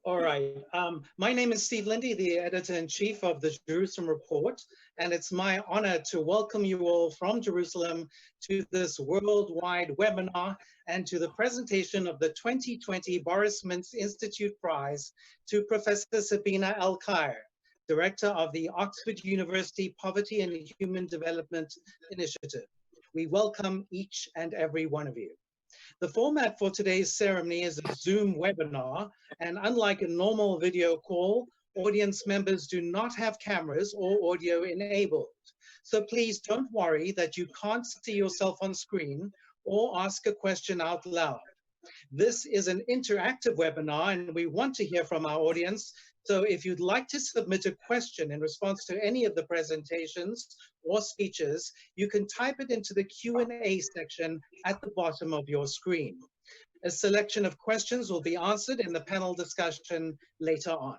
All right. My name is Steve Lindy, the editor-in-chief of the Jerusalem Report, and it's my honor to welcome you all from Jerusalem to this worldwide webinar and to the presentation of the 2020 Boris Mints Institute Prize to Professor Sabina Alkire, Director of the Oxford University Poverty and Human Development Initiative. We welcome each and every one of you. The format for today's ceremony is a Zoom webinar, and unlike a normal video call, audience members do not have cameras or audio enabled. So please don't worry that you can't see yourself on screen or ask a question out loud. This is an interactive webinar and we want to hear from our audience. So if you'd like to submit a question in response to any of the presentations or speeches, you can type it into the Q&A section at the bottom of your screen. A selection of questions will be answered in the panel discussion later on.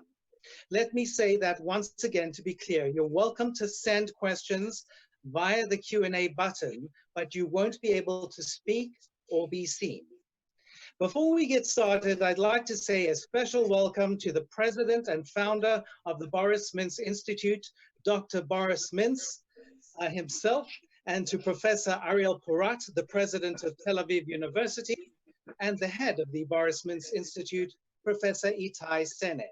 Let me say that once again, to be clear, you're welcome to send questions via the Q&A button, but you won't be able to speak or be seen. Before we get started, I'd like to say a special welcome to the president and founder of the Boris Mints Institute, Dr. Boris Mints himself, and to Professor Ariel Porat, the president of Tel Aviv University, and the head of the Boris Mints Institute, Professor Itai Sened.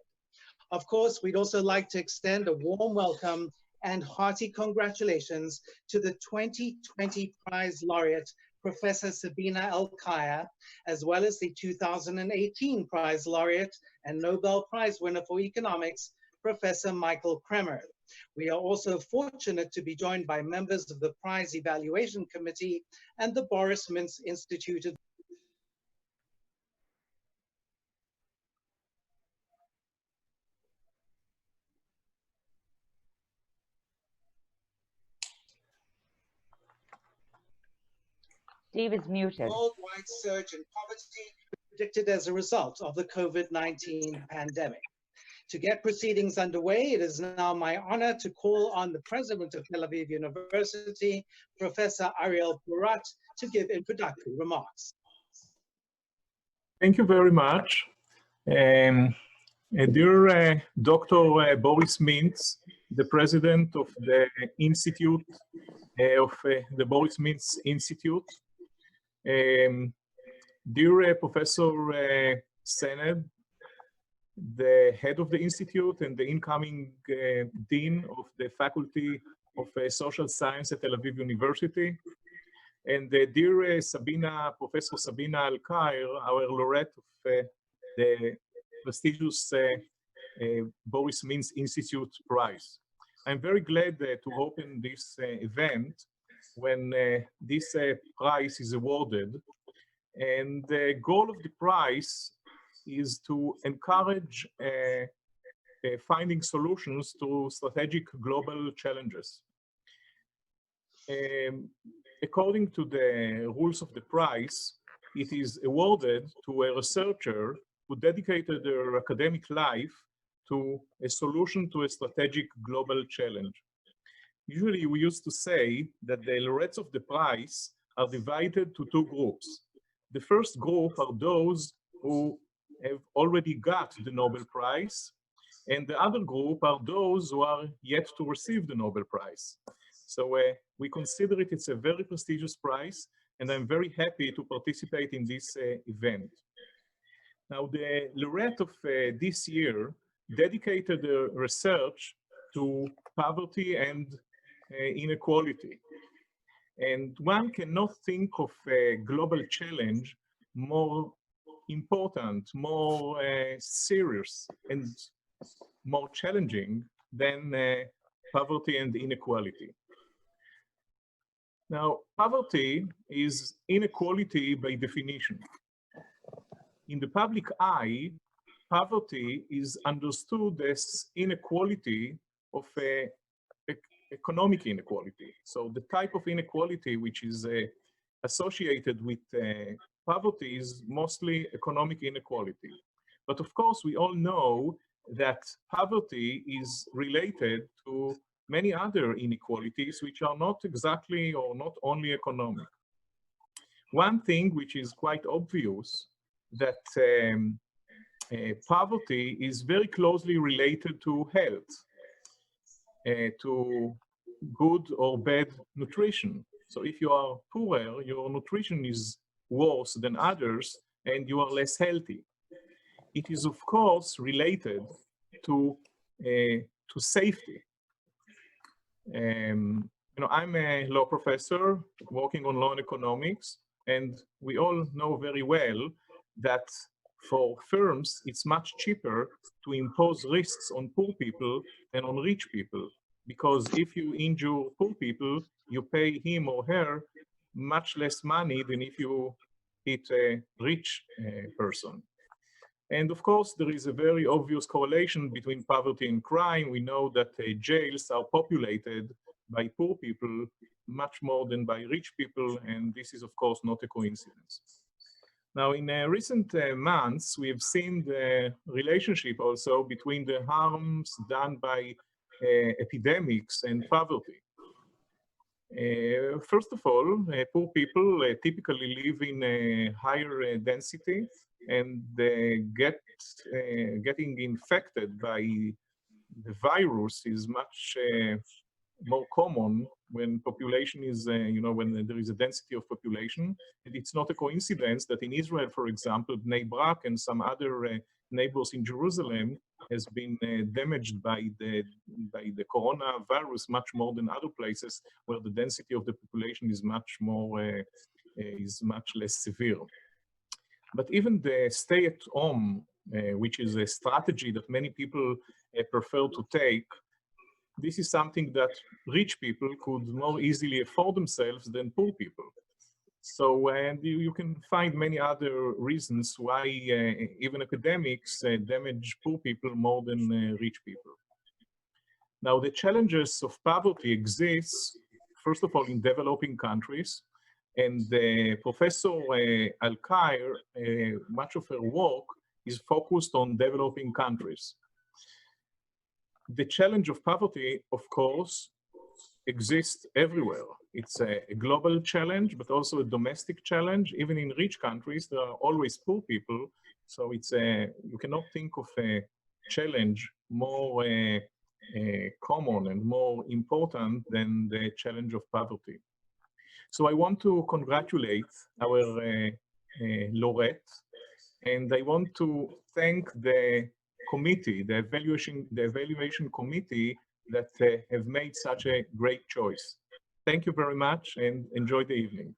Of course, we'd also like to extend a warm welcome and hearty congratulations to the 2020 Prize Laureate, Professor Sabina Alkire, as well as the 2018 Prize Laureate and Nobel Prize winner for economics, Professor Michael Kremer. We are also fortunate to be joined by members of the Prize Evaluation Committee and the Boris Mints Institute. Steve is muted. Worldwide surge in poverty predicted as a result of the COVID-19 pandemic. To get proceedings underway, it is now my honor to call on the president of Tel Aviv University, Professor Ariel Porat, to give introductory remarks. Thank you very much. Dear Dr. Boris Mints, the president of the Institute, of the Boris Mints Institute, dear Professor Sened, the head of the Institute and the incoming Dean of the Faculty of Social Science at Tel Aviv University, and dear Professor Sabina Alkire, our laureate of the prestigious Boris Mints Institute Prize. I'm very glad to open this event when this prize is awarded. And the goal of the prize is to encourage finding solutions to strategic global challenges. According to the rules of the prize, it is awarded to a researcher who dedicated their academic life to a solution to a strategic global challenge. Usually we used to say that the laureates of the prize are divided to two groups. The first group are those who have already got the Nobel Prize, and the other group are those who are yet to receive the Nobel Prize. So we consider it's a very prestigious prize, and I'm very happy to participate in this event. Now, the laureate of this year dedicated research to poverty and inequality. And one cannot think of a global challenge more important, more serious, and more challenging than poverty and inequality. Now, poverty is inequality by definition. In the public eye, poverty is understood as inequality of economic inequality. So the type of inequality which is associated with poverty is mostly economic inequality. But of course, we all know that poverty is related to many other inequalities which are not exactly or not only economic. One thing which is quite obvious that poverty is very closely related to health, to good or bad nutrition. So if you are poorer, your nutrition is worse than others, and you are less healthy. It is, of course, related to safety. I'm a law professor working on law and economics, and we all know very well that for firms, it's much cheaper to impose risks on poor people than on rich people. Because if you injure poor people, you pay him or her much less money than if you hit a rich person. And of course, there is a very obvious correlation between poverty and crime. We know that jails are populated by poor people much more than by rich people, and this is, of course, not a coincidence. Now, in recent months, we have seen the relationship also between the harms done by epidemics and poverty. First of all, poor people typically live in a higher density, and getting infected by the virus is much more common when population is, when there is a density of population. And it's not a coincidence that in Israel, for example, Bnei Brak and some other neighbors in Jerusalem has been damaged by the coronavirus much more than other places where the density of the population is much less severe. But even the stay-at-home, which is a strategy that many people prefer to take, this is something that rich people could more easily afford themselves than poor people. So, and you can find many other reasons why even academics damage poor people more than rich people. Now, the challenges of poverty exist, first of all, in developing countries. And Professor Alkire, much of her work is focused on developing countries. The challenge of poverty, of course, exists everywhere. It's a global challenge, but also a domestic challenge. Even in rich countries, there are always poor people. So it's you cannot think of a challenge more common and more important than the challenge of poverty. So I want to congratulate our laureate, and I want to thank the committee, the evaluation committee that have made such a great choice. Thank you very much and enjoy the evening.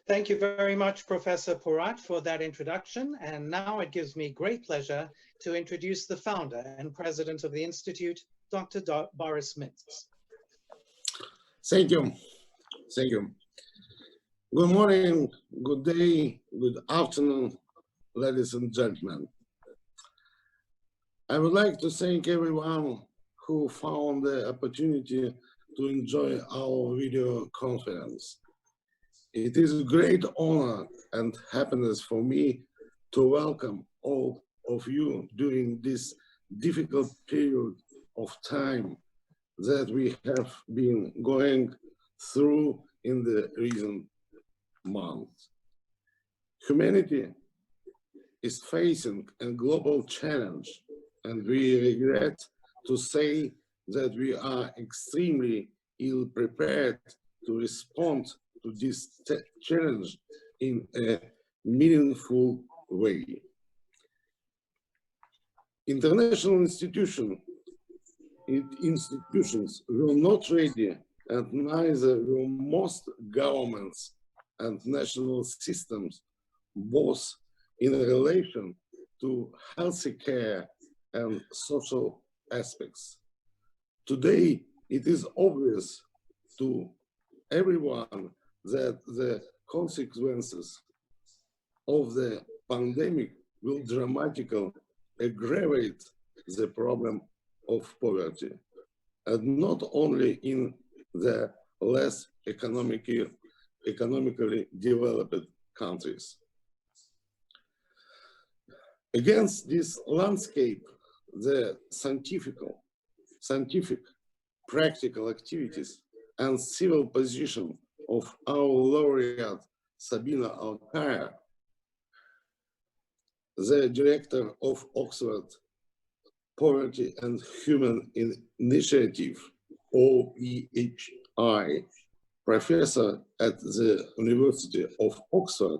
Thank you very much, Professor Porat, for that introduction. And now it gives me great pleasure to introduce the founder and president of the Institute, Dr. Boris Mints. Thank you. Thank you. Good morning, good day, good afternoon, ladies and gentlemen. I would like to thank everyone who found the opportunity to enjoy our video conference. It is a great honor and happiness for me to welcome all of you during this difficult period of time that we have been going through in the recent months. Humanity is facing a global challenge, and we regret to say that we are extremely ill-prepared to respond to this challenge in a meaningful way. International institutions were not ready, and neither were most governments and national systems, both in relation to health care and social aspects. Today, it is obvious to everyone that the consequences of the pandemic will dramatically aggravate the problem of poverty, and not only in the less economically developed countries. Against this landscape, the scientific, practical activities and civil position of our laureate Sabina Alkire the director of Oxford Poverty and Human Initiative, OPHI, professor at the University of Oxford,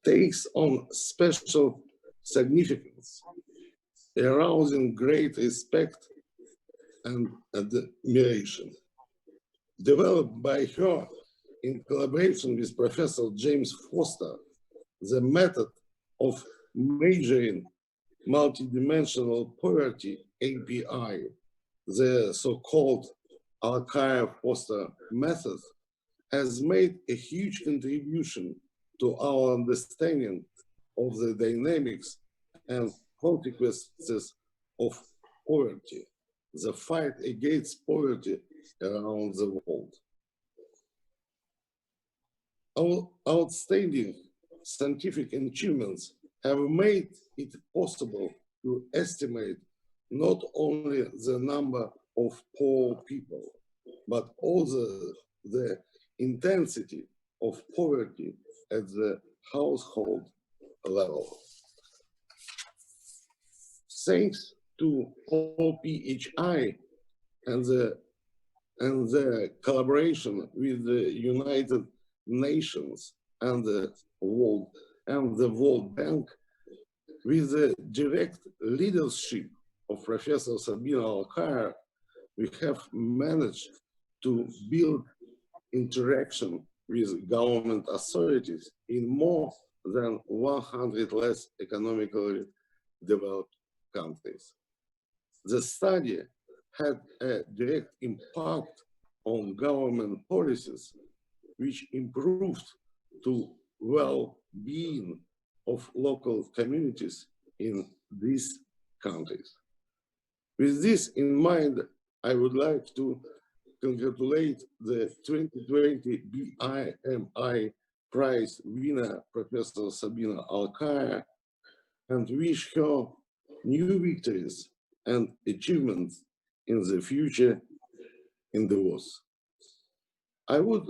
takes on special significance, arousing great respect and admiration. Developed by her in collaboration with Professor James Foster, the method of measuring multidimensional poverty, API, the so-called Alkire-Foster method, has made a huge contribution to our understanding of the dynamics and consequences of poverty, the fight against poverty around the world. Our outstanding scientific achievements have made it possible to estimate not only the number of poor people, but also the intensity of poverty at the household level. Thanks to OPHI and the collaboration with the United Nations and the World Bank, with the direct leadership of Professor Sabina Alkire, we have managed to build interaction with government authorities in more than 100 less economically developed countries. The study had a direct impact on government policies, which improved to well-being of local communities in these countries. With this in mind, I would like to congratulate the 2020 BIMI Prize winner, Professor Sabina Alkire, and wish her new victories and achievements in the future endeavors. I would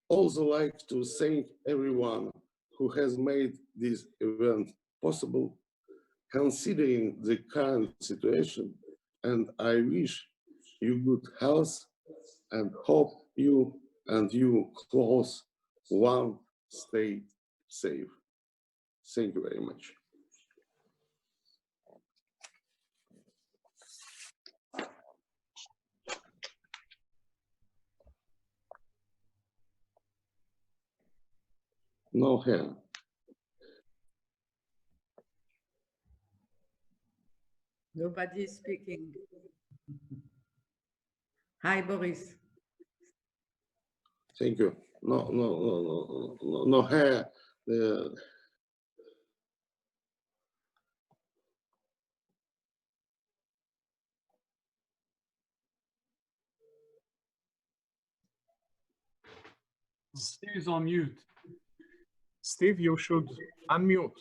also like to thank everyone who has made this event possible, considering the current situation, and I wish you good health and hope you and your close one stay safe. Thank you very much. No hand. Nobody is speaking. Hi, Boris. Thank you. No hair. Steve is on mute. Steve, you should unmute.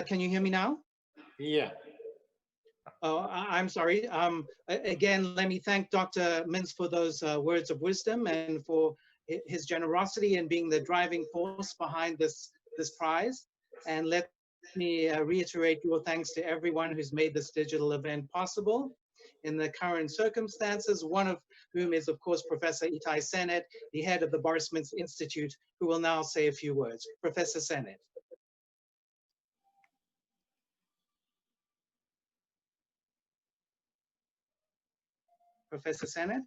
Can you hear me now? Yeah. Oh, I'm sorry. Again, let me thank Dr. Mints for those words of wisdom and for his generosity in being the driving force behind this prize. And let me reiterate your thanks to everyone who's made this digital event possible in the current circumstances, one of whom is, of course, Professor Itai Senet, the head of the Boris Mints Institute, who will now say a few words. Professor Senet. Professor Senet?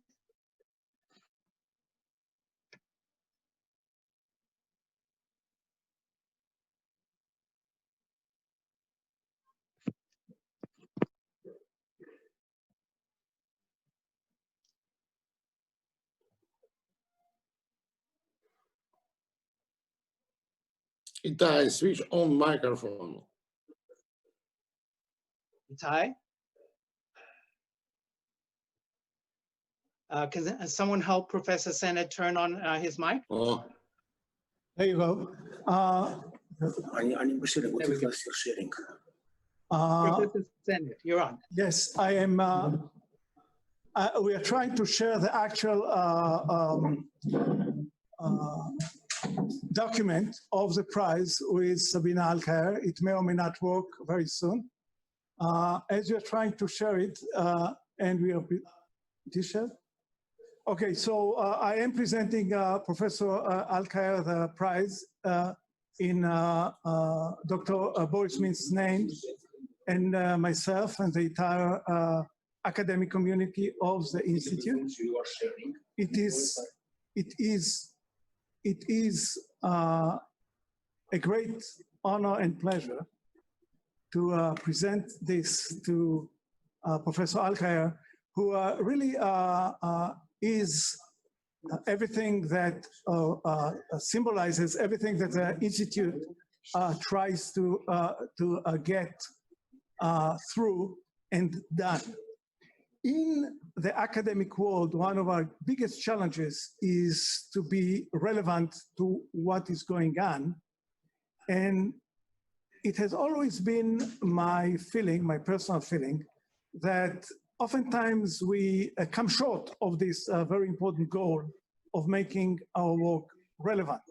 Itai, switch on microphone. Itai? Can someone help Professor Senet turn on his mic? Oh. There you go. Enable share sharing. Professor Sennett, you're on. Yes, I am. We are trying to share the actual document of the prize with Sabina Alkire. It may or may not work very soon. As you're trying to share it, and we are, Tisha? Okay, so I am presenting Professor Alkire the prize in Dr. Boris Mints' name, and myself and the entire academic community of the Institute. It is a great honor and pleasure to present this to Professor Alkire, who really is everything that symbolizes everything that the Institute tries to get through and done. In the academic world, one of our biggest challenges is to be relevant to what is going on. And it has always been my feeling, my personal feeling, that oftentimes we come short of this very important goal of making our work relevant.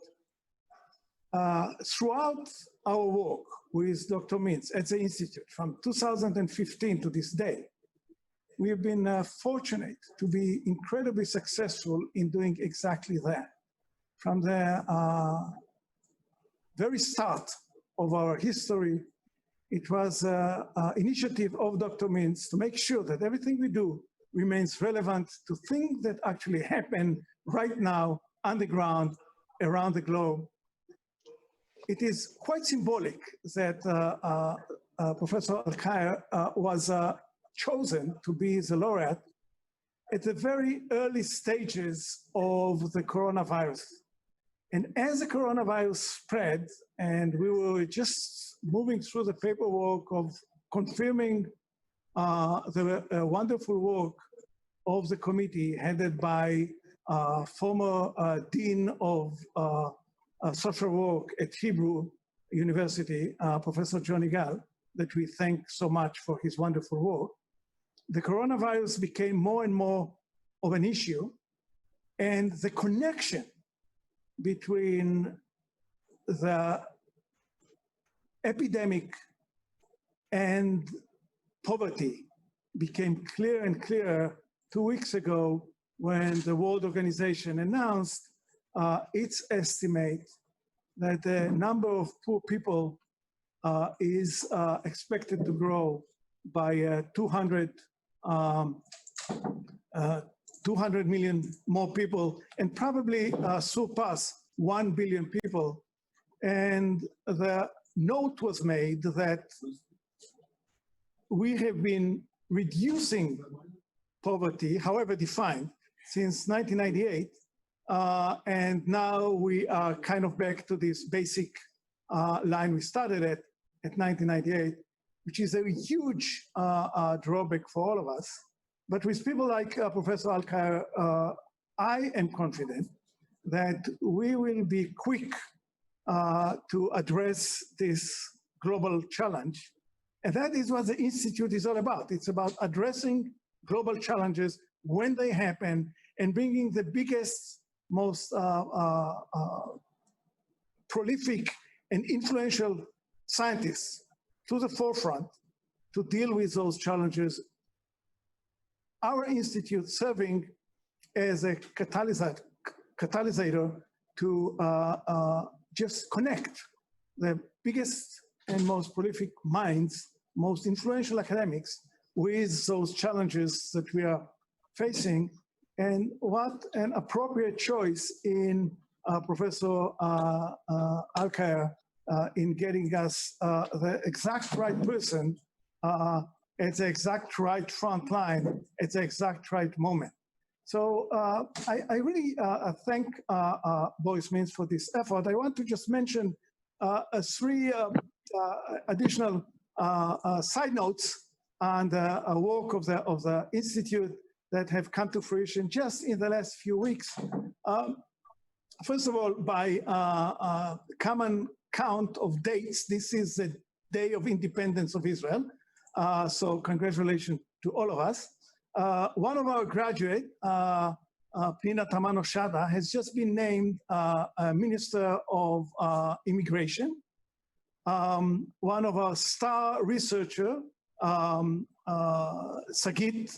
Throughout our work with Dr. Mints at the Institute from 2015 to this day, we have been fortunate to be incredibly successful in doing exactly that. From the very start of our history, it was an initiative of Dr. Mints to make sure that everything we do remains relevant to things that actually happen right now on the ground around the globe. It is quite symbolic that Professor Alkire was chosen to be the laureate at the very early stages of the coronavirus. And as the coronavirus spread, and we were just moving through the paperwork of confirming the wonderful work of the committee headed by former Dean of Social Work at Hebrew University, Professor Johnny Gall, that we thank so much for his wonderful work. The coronavirus became more and more of an issue, and the connection between the epidemic and poverty became clearer and clearer 2 weeks ago when the World Organization announced its estimate that the number of poor people is expected to grow by 200 million more people, and probably surpass 1 billion people. And the note was made that we have been reducing poverty, however defined, since 1998. And now we are kind of back to this basic line we started at 1998, which is a huge drawback for all of us. But with people like Professor Alkire, I am confident that we will be quick to address this global challenge. And that is what the Institute is all about. It's about addressing global challenges when they happen and bringing the biggest, most prolific and influential scientists to the forefront to deal with those challenges. Our institute serving as a catalysator to just connect the biggest and most prolific minds, most influential academics with those challenges that we are facing. And what an appropriate choice in Professor Alkire in getting us the exact right person at the exact right front line at the exact right moment. So I really thank Boris Mints for this effort. I want to just mention 3 additional side notes on the work of the Institute that have come to fruition just in the last few weeks. First of all, by common count of dates, this is the Day of Independence of Israel. So congratulations to all of us. One of our graduates, Pina Tamano-Shada, has just been named Minister of Immigration. One of our star researcher, Sagit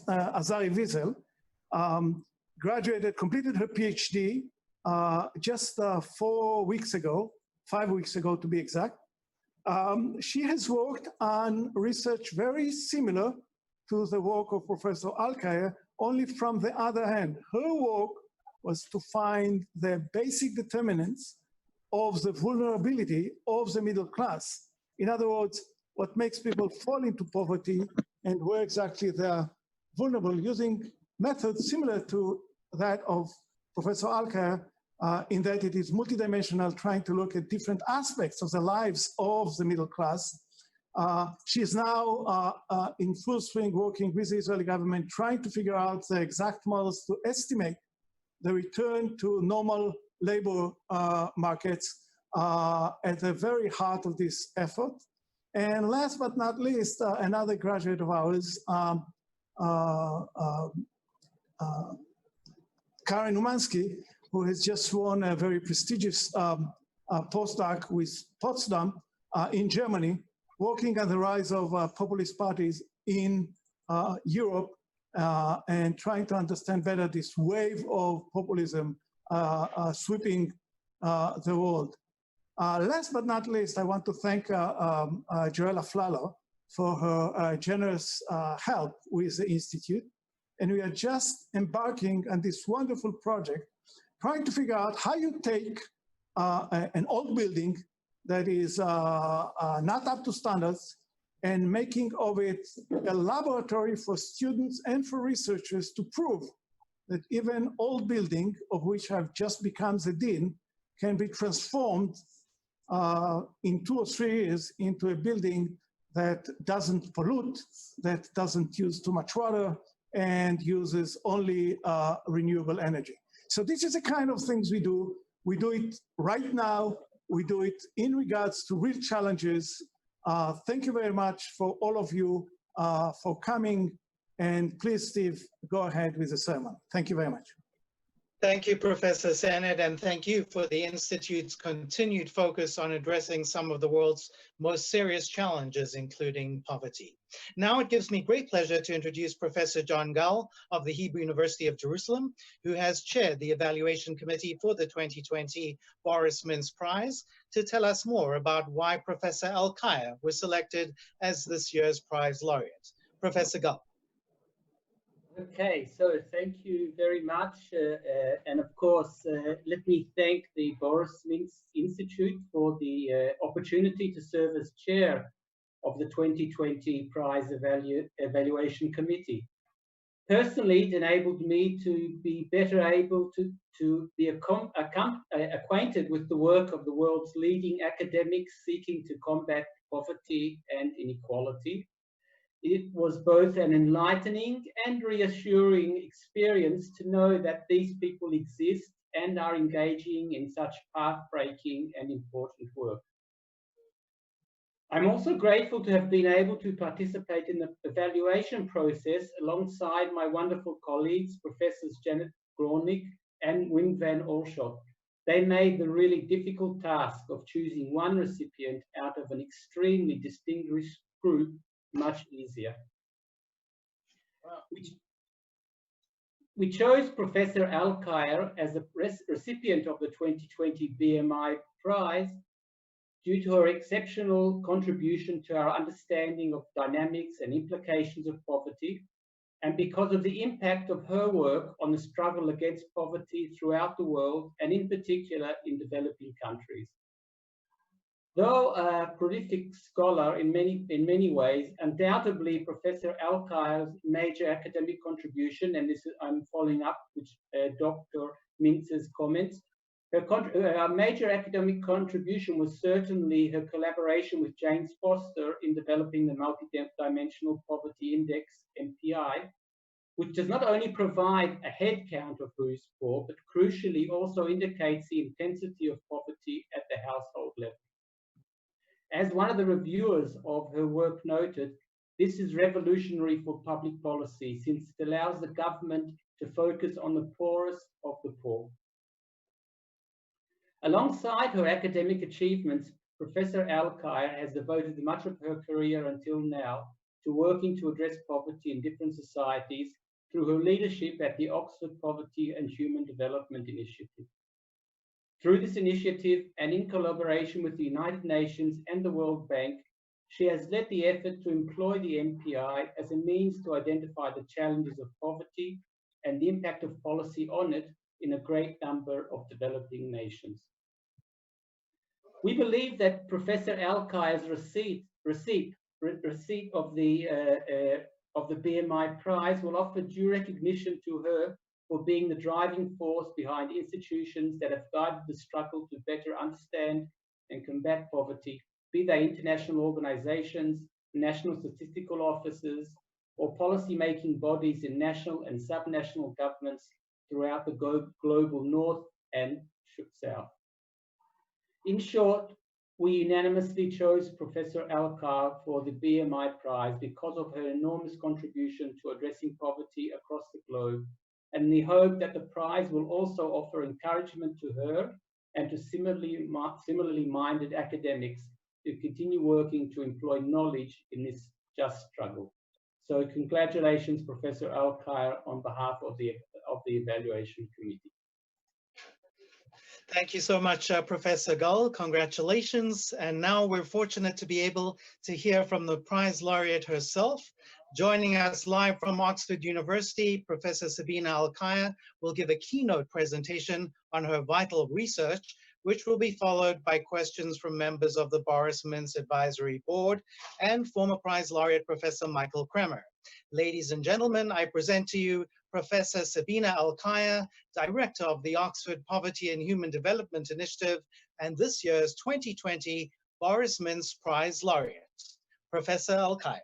Azari-Wiesel, completed her PhD just 4 weeks ago, 5 weeks ago to be exact. She has worked on research very similar to the work of Professor Alkire, only from the other hand. Her work was to find the basic determinants of the vulnerability of the middle class. In other words, what makes people fall into poverty and where exactly they're vulnerable, using methods similar to that of Professor Alkire, in that it is multidimensional, trying to look at different aspects of the lives of the middle class. She is now in full swing working with the Israeli government, trying to figure out the exact models to estimate the return to normal labor markets at the very heart of this effort. And last but not least, another graduate of ours, Karen Umansky, who has just won a very prestigious postdoc with Potsdam in Germany, working on the rise of populist parties in Europe and trying to understand better this wave of populism sweeping the world. Last but not least, I want to thank Joella Flalo for her generous help with the Institute. And we are just embarking on this wonderful project, trying to figure out how you take an old building that is not up to standards and making of it a laboratory for students and for researchers to prove that even old building, of which I've just become the dean, can be transformed in 2 or 3 years into a building that doesn't pollute, that doesn't use too much water, and uses only renewable energy. So this is the kind of things we do. We do it right now. We do it in regards to real challenges. Thank you very much for all of you for coming. And please, Steve, go ahead with the sermon. Thank you very much. Thank you, Professor Sennett, and thank you for the Institute's continued focus on addressing some of the world's most serious challenges, including poverty. Now it gives me great pleasure to introduce Professor John Gull of the Hebrew University of Jerusalem, who has chaired the evaluation committee for the 2020 Boris Mints Prize, to tell us more about why Professor Alkire was selected as this year's Prize Laureate. Professor Gull. Okay, so thank you very much. And of course, let me thank the Boris Mints Institute for the opportunity to serve as chair of the 2020 Prize Evaluation Committee. Personally, it enabled me to be better able to be acquainted with the work of the world's leading academics seeking to combat poverty and inequality. It was both an enlightening and reassuring experience to know that these people exist and are engaging in such path-breaking and important work. I'm also grateful to have been able to participate in the evaluation process alongside my wonderful colleagues, Professors Janet Grornick and Wim van Olschot. They made the really difficult task of choosing one recipient out of an extremely distinguished group much easier. We chose Professor Alkire as a recipient of the 2020 BMI Prize due to her exceptional contribution to our understanding of dynamics and implications of poverty, and because of the impact of her work on the struggle against poverty throughout the world, and in particular in developing countries. Though a prolific scholar in many ways, undoubtedly Professor Alkire's major academic contribution, and this I'm following up with Dr. Mintz's comments, her major academic contribution was certainly her collaboration with James Foster in developing the Multidimensional Poverty Index, MPI, which does not only provide a head count of who is poor, but crucially also indicates the intensity of poverty at the household level. As one of the reviewers of her work noted, This is revolutionary for public policy since it allows the government to focus on the poorest of the poor. Alongside her academic achievements, Professor Alkire has devoted much of her career until now to working to address poverty in different societies through her leadership at the Oxford Poverty and Human Development Initiative. Through this initiative and in collaboration with the United Nations and the World Bank, she has led the effort to employ the MPI as a means to identify the challenges of poverty and the impact of policy on it in a great number of developing nations. We believe that Professor Alkire's receipt of the BMI Prize will offer due recognition to her for being the driving force behind institutions that have guided the struggle to better understand and combat poverty, be they international organizations, national statistical offices, or policy-making bodies in national and subnational governments throughout the global north and south. In short, we unanimously chose Professor Alkire for the BMI Prize because of her enormous contribution to addressing poverty across the globe, and we hope that the prize will also offer encouragement to her and to similarly minded academics to continue working to employ knowledge in this just struggle. So congratulations, Professor Alkire, on behalf of the Evaluation Committee. Thank you so much, Professor Gull. Congratulations. And now we're fortunate to be able to hear from the prize laureate herself. Joining us live from Oxford University, Professor Sabina Alkire will give a keynote presentation on her vital research, which will be followed by questions from members of the Boris Mints Advisory Board and former prize laureate Professor Michael Kremer. Ladies and gentlemen, I present to you Professor Sabina Alkire, Director of the Oxford Poverty and Human Development Initiative, and this year's 2020 Boris Mints Prize Laureate. Professor Alkire.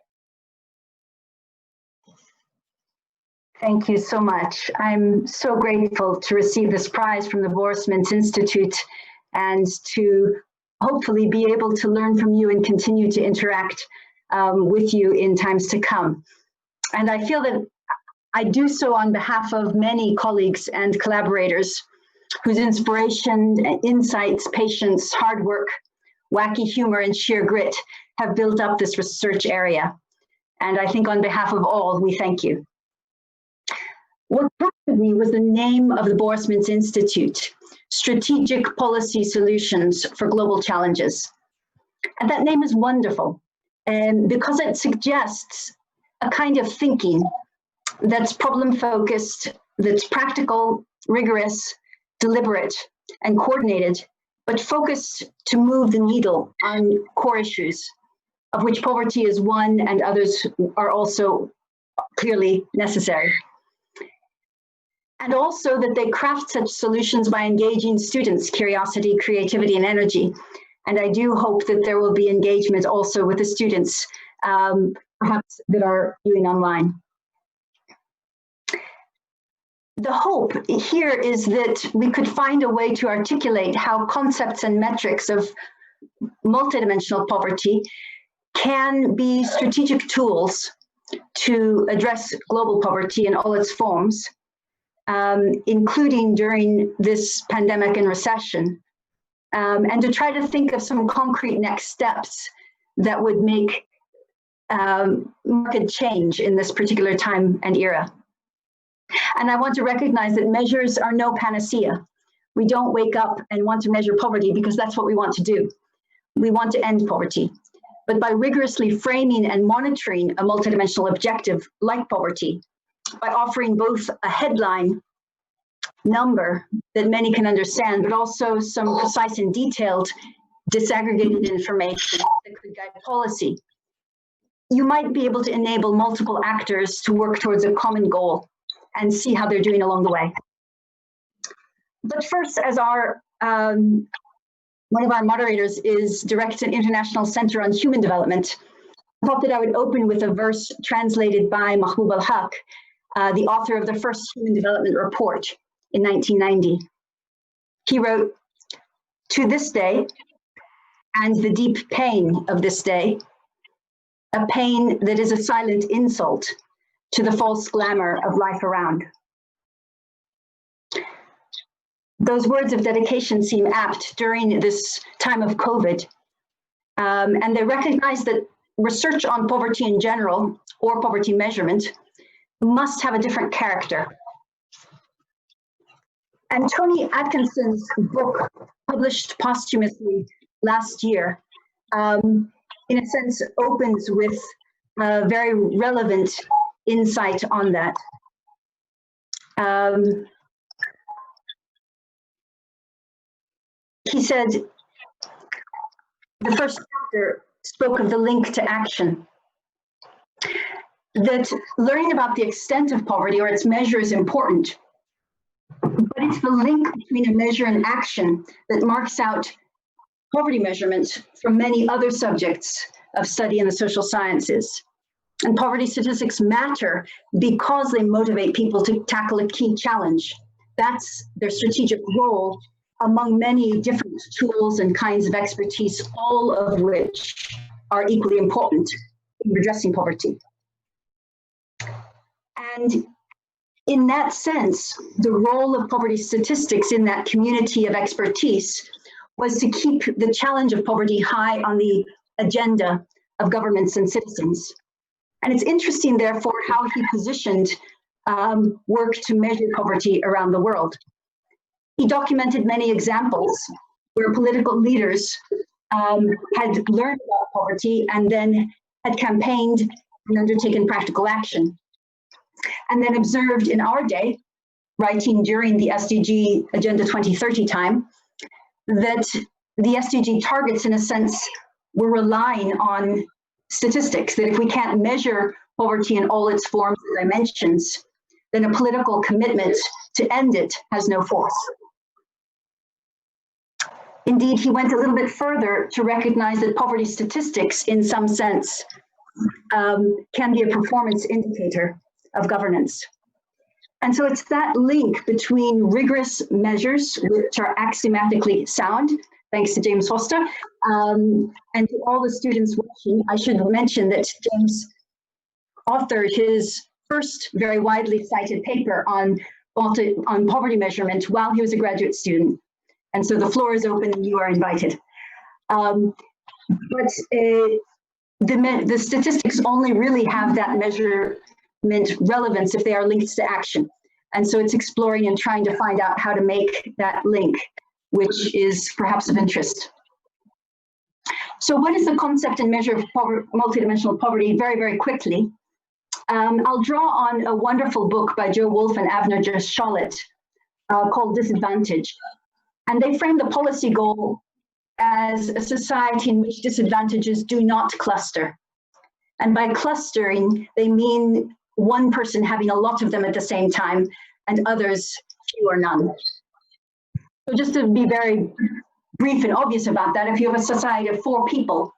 Thank you so much. I'm so grateful to receive this prize from the Boris Mints Institute and to hopefully be able to learn from you and continue to interact with you in times to come. And I feel that I do so on behalf of many colleagues and collaborators whose inspiration, insights, patience, hard work, wacky humor, and sheer grit have built up this research area. And I think on behalf of all, we thank you. What prompted me was the name of the Boris Mints Institute, Strategic Policy Solutions for Global Challenges. And that name is wonderful, because it suggests a kind of thinking that's problem-focused, that's practical, rigorous, deliberate, and coordinated, but focused to move the needle on core issues, of which poverty is one and others are also clearly necessary. And also that they craft such solutions by engaging students' curiosity, creativity, and energy. And I do hope that there will be engagement also with the students, perhaps that are viewing online. The hope here is that we could find a way to articulate how concepts and metrics of multidimensional poverty can be strategic tools to address global poverty in all its forms, including during this pandemic and recession, and to try to think of some concrete next steps that would make marked change in this particular time and era. And I want to recognize that measures are no panacea. We don't wake up and want to measure poverty because that's what we want to do. We want to end poverty. But by rigorously framing and monitoring a multidimensional objective like poverty, by offering both a headline number that many can understand, but also some precise and detailed disaggregated information that could guide policy, you might be able to enable multiple actors to work towards a common goal and see how they're doing along the way. But first, as our one of our moderators is directed at International Center on Human Development, I thought that I would open with a verse translated by Mahbub al-Haq, the author of the first Human Development Report in 1990. He wrote, "To this day, and the deep pain of this day, a pain that is a silent insult to the false glamour of life around. Those words of dedication seem apt during this time of COVID, and they recognize that research on poverty in general, or poverty measurement, must have a different character. And Tony Atkinson's book, published posthumously last year, in a sense opens with a very relevant insight on that. He said, the first chapter spoke of the link to action, that learning about the extent of poverty or its measure is important, but it's the link between a measure and action that marks out poverty measurement from many other subjects of study in the social sciences. And poverty statistics matter because they motivate people to tackle a key challenge. That's their strategic role among many different tools and kinds of expertise, all of which are equally important in redressing poverty. And in that sense, the role of poverty statistics in that community of expertise was to keep the challenge of poverty high on the agenda of governments and citizens. And it's interesting, therefore, how he positioned work to measure poverty around the world. He documented many examples where political leaders had learned about poverty and then had campaigned and undertaken practical action. And then observed in our day, writing during the SDG Agenda 2030 time, that the SDG targets, in a sense, were relying on statistics, that if we can't measure poverty in all its forms and dimensions, then a political commitment to end it has no force. Indeed, he went a little bit further to recognize that poverty statistics, in some sense, can be a performance indicator of governance. And so it's that link between rigorous measures, which are axiomatically sound, thanks to James Foster, and to all the students watching. I should mention that James authored his first very widely cited paper on poverty measurement while he was a graduate student. And so the floor is open and you are invited. But the statistics only really have that measurement relevance if they are linked to action. And so it's exploring and trying to find out how to make that link, which is perhaps of interest. So what is the concept and measure of multidimensional poverty? Very, very quickly. I'll draw on a wonderful book by Joe Wolf and Avner Jasholet called Disadvantage. And they frame the policy goal as a society in which disadvantages do not cluster. And by clustering, they mean one person having a lot of them at the same time and others few or none. So just to be very brief and obvious about that, if you have a society of 4 people,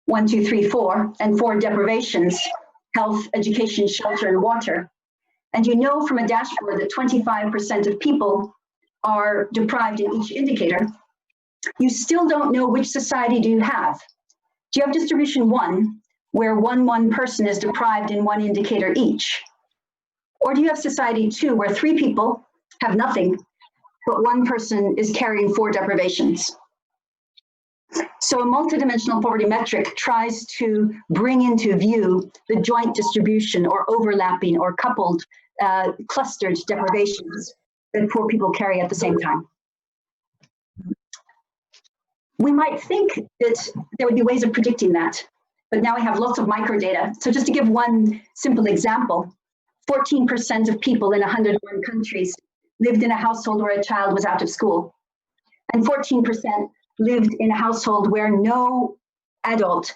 1, 2, 3, 4, and 4 deprivations, health, education, shelter, and water, and you know from a dashboard that 25% of people are deprived in each indicator, you still don't know which society do you have. Do you have distribution 1, where one person is deprived in 1 indicator each? Or do you have society 2, where 3 people have nothing, but 1 person is carrying 4 deprivations? So a multidimensional poverty metric tries to bring into view the joint distribution or overlapping or coupled clustered deprivations that poor people carry at the same time. We might think that there would be ways of predicting that, but now we have lots of microdata. So just to give one simple example, 14% of people in 101 countries lived in a household where a child was out of school, and 14% lived in a household where no adult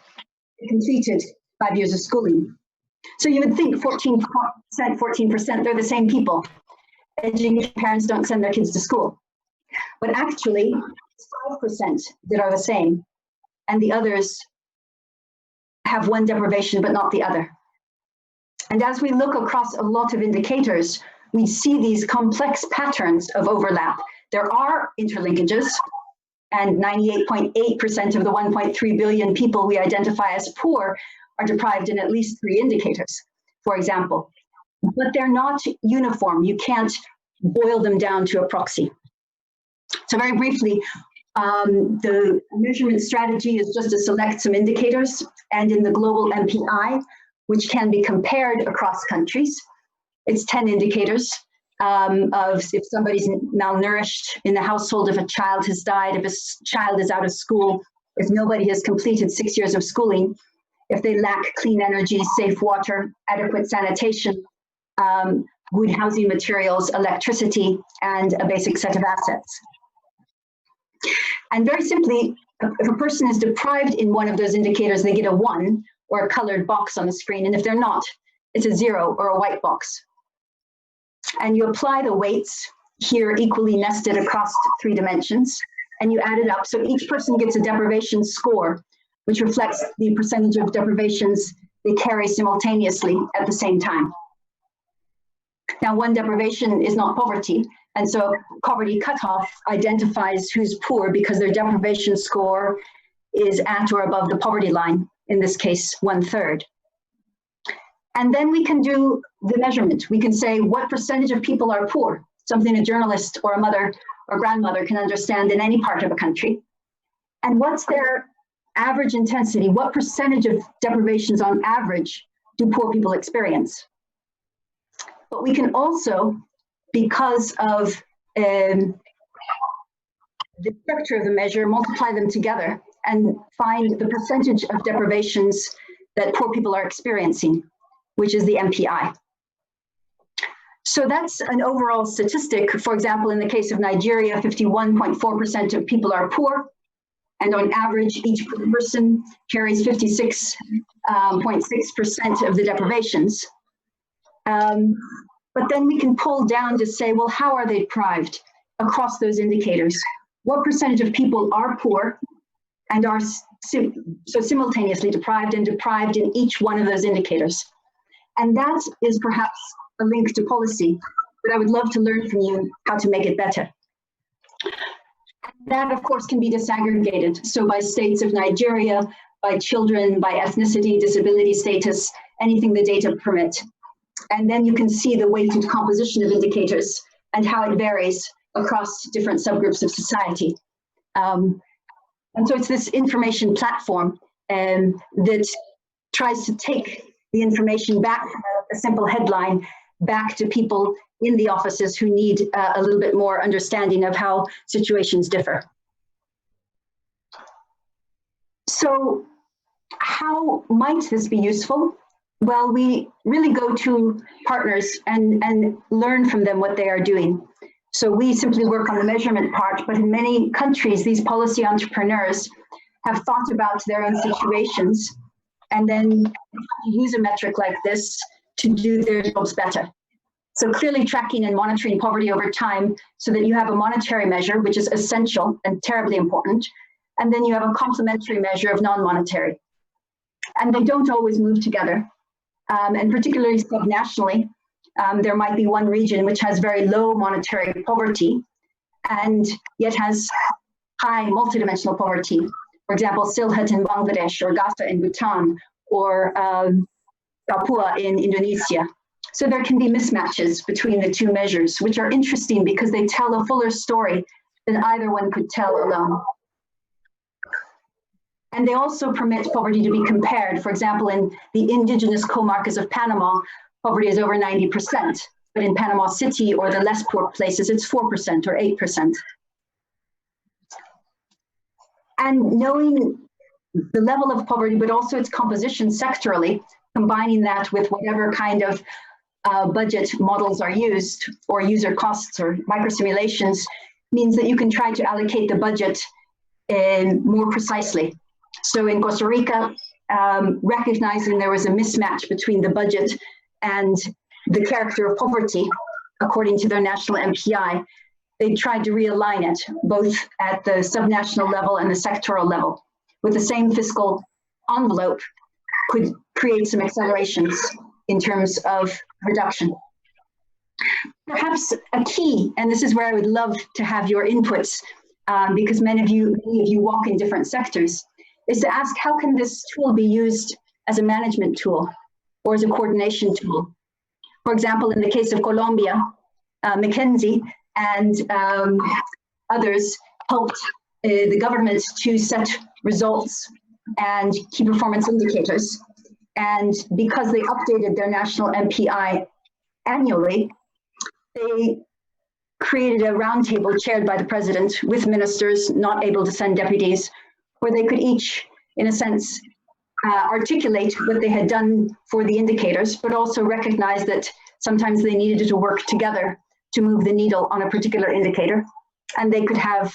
completed 5 years of schooling. So you would think 14%, they're the same people. Educated parents don't send their kids to school. But actually, it's 5% that are the same, and the others have 1 deprivation, but not the other. And as we look across a lot of indicators, we see these complex patterns of overlap. There are interlinkages, and 98.8% of the 1.3 billion people we identify as poor are deprived in at least 3 indicators, for example. But they're not uniform. You can't boil them down to a proxy. So very briefly, the measurement strategy is just to select some indicators, and in the global MPI, which can be compared across countries, it's 10 indicators of if somebody's malnourished in the household, if a child has died, if a child is out of school, if nobody has completed 6 years of schooling, if they lack clean energy, safe water, adequate sanitation, good housing materials, electricity, and a basic set of assets. And very simply, if a person is deprived in one of those indicators, they get a 1 or a colored box on the screen. And if they're not, it's a 0 or a white box. And you apply the weights here equally nested across 3 dimensions, and you add it up. So each person gets a deprivation score, which reflects the percentage of deprivations they carry simultaneously at the same time. Now, one deprivation is not poverty, and so poverty cutoff identifies who's poor because their deprivation score is at or above the poverty line, in this case, 1/3. And then we can do the measurement. We can say what percentage of people are poor, something a journalist or a mother or grandmother can understand in any part of a country. And what's their average intensity? What percentage of deprivations on average do poor people experience? But we can also, because of the structure of the measure, multiply them together and find the percentage of deprivations that poor people are experiencing, which is the MPI. So that's an overall statistic. For example, in the case of Nigeria, 51.4% of people are poor, and on average, each person carries 56.6% of the deprivations. But then we can pull down to say, well, how are they deprived across those indicators? What percentage of people are poor and are so simultaneously deprived and deprived in each one of those indicators? And that is perhaps a link to policy, but I would love to learn from you how to make it better. That, of course, can be disaggregated. So by states of Nigeria, by children, by ethnicity, disability status, anything the data permit. And then you can see the weighted composition of indicators and how it varies across different subgroups of society. And so it's this information platform that tries to take the information back from a simple headline back to people in the offices who need a little bit more understanding of how situations differ. So how might this be useful? Well, we really go to partners and learn from them what they are doing. So we simply work on the measurement part, but in many countries, these policy entrepreneurs have thought about their own situations and then use a metric like this to do their jobs better. So clearly tracking and monitoring poverty over time so that you have a monetary measure, which is essential and terribly important, and then you have a complementary measure of non-monetary. And they don't always move together. And particularly subnationally, there might be one region which has very low monetary poverty and yet has high multidimensional poverty. For example, Sylhet in Bangladesh, or Gaza in Bhutan, or Papua in Indonesia. So there can be mismatches between the two measures, which are interesting because they tell a fuller story than either one could tell alone. And they also permit poverty to be compared. For example, in the indigenous comarcas of Panama, poverty is over 90%, but in Panama City or the less poor places, it's 4% or 8%. And knowing the level of poverty, but also its composition sectorally, combining that with whatever kind of budget models are used, or user costs or microsimulations, means that you can try to allocate the budget more precisely. So in Costa Rica, recognizing there was a mismatch between the budget and the character of poverty, according to their national MPI, they tried to realign it, both at the subnational level and the sectoral level, with the same fiscal envelope, could create some accelerations in terms of reduction. Perhaps a key, and this is where I would love to have your inputs, because many of you walk in different sectors, is to ask how can this tool be used as a management tool or as a coordination tool. For example, in the case of Colombia, McKinsey and others helped the government to set results and key performance indicators. And because they updated their national MPI annually, they created a roundtable chaired by the president with ministers not able to send deputies, where they could each, in a sense, articulate what they had done for the indicators, but also recognize that sometimes they needed to work together to move the needle on a particular indicator. And they could have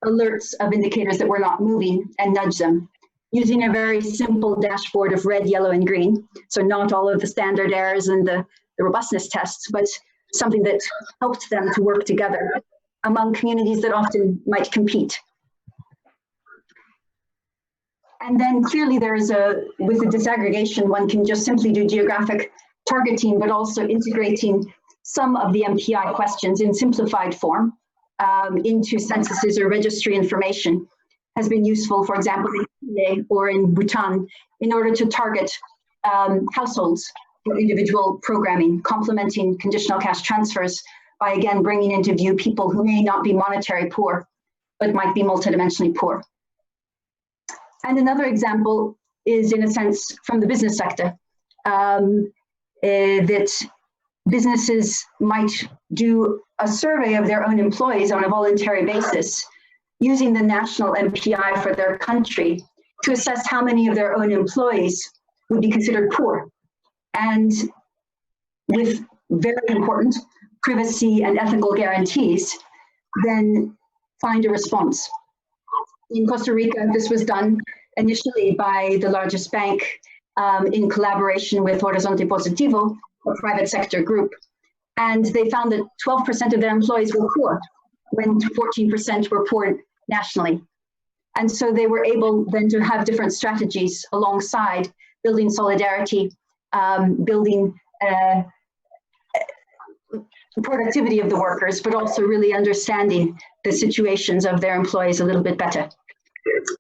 alerts of indicators that were not moving and nudge them using a very simple dashboard of red, yellow, and green. So not all of the standard errors and the robustness tests, but something that helped them to work together among communities that often might compete. And then clearly there's with the disaggregation, one can just simply do geographic targeting, but also integrating some of the MPI questions in simplified form into censuses or registry information has been useful, for example, in Chile or in Bhutan, in order to target households for individual programming, complementing conditional cash transfers by, again, bringing into view people who may not be monetary poor, but might be multidimensionally poor. And another example is, in a sense, from the business sector, that businesses might do a survey of their own employees on a voluntary basis, using the national MPI for their country to assess how many of their own employees would be considered poor. And with very important privacy and ethical guarantees, then find a response. In Costa Rica, this was done initially by the largest bank in collaboration with Horizonte Positivo, a private sector group. And they found that 12% of their employees were poor, when 14% were poor nationally. And so they were able then to have different strategies alongside building solidarity, building productivity of the workers, but also really understanding the situations of their employees a little bit better.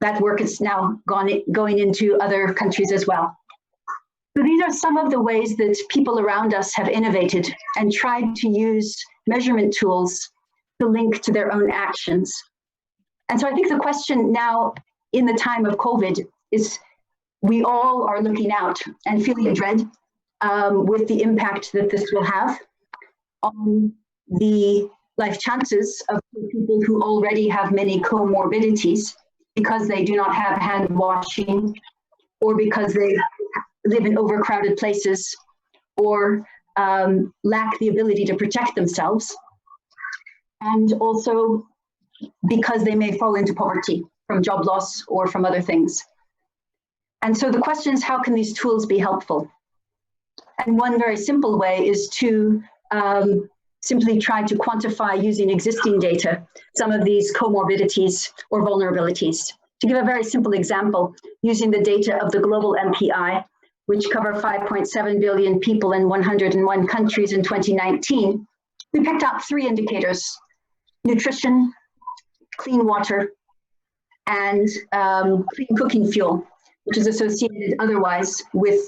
That work is now going into other countries as well. So these are some of the ways that people around us have innovated and tried to use measurement tools to link to their own actions. And so I think the question now in the time of COVID is, we all are looking out and feeling dread with the impact that this will have on the life chances of people who already have many comorbidities because they do not have hand washing, or because they live in overcrowded places, or lack the ability to protect themselves, and also because they may fall into poverty from job loss or from other things. And so the question is, how can these tools be helpful? And one very simple way is to simply try to quantify, using existing data, some of these comorbidities or vulnerabilities. To give a very simple example, using the data of the global MPI, which cover 5.7 billion people in 101 countries in 2019, we picked out 3 indicators: nutrition, clean water, and clean cooking fuel, which is associated otherwise with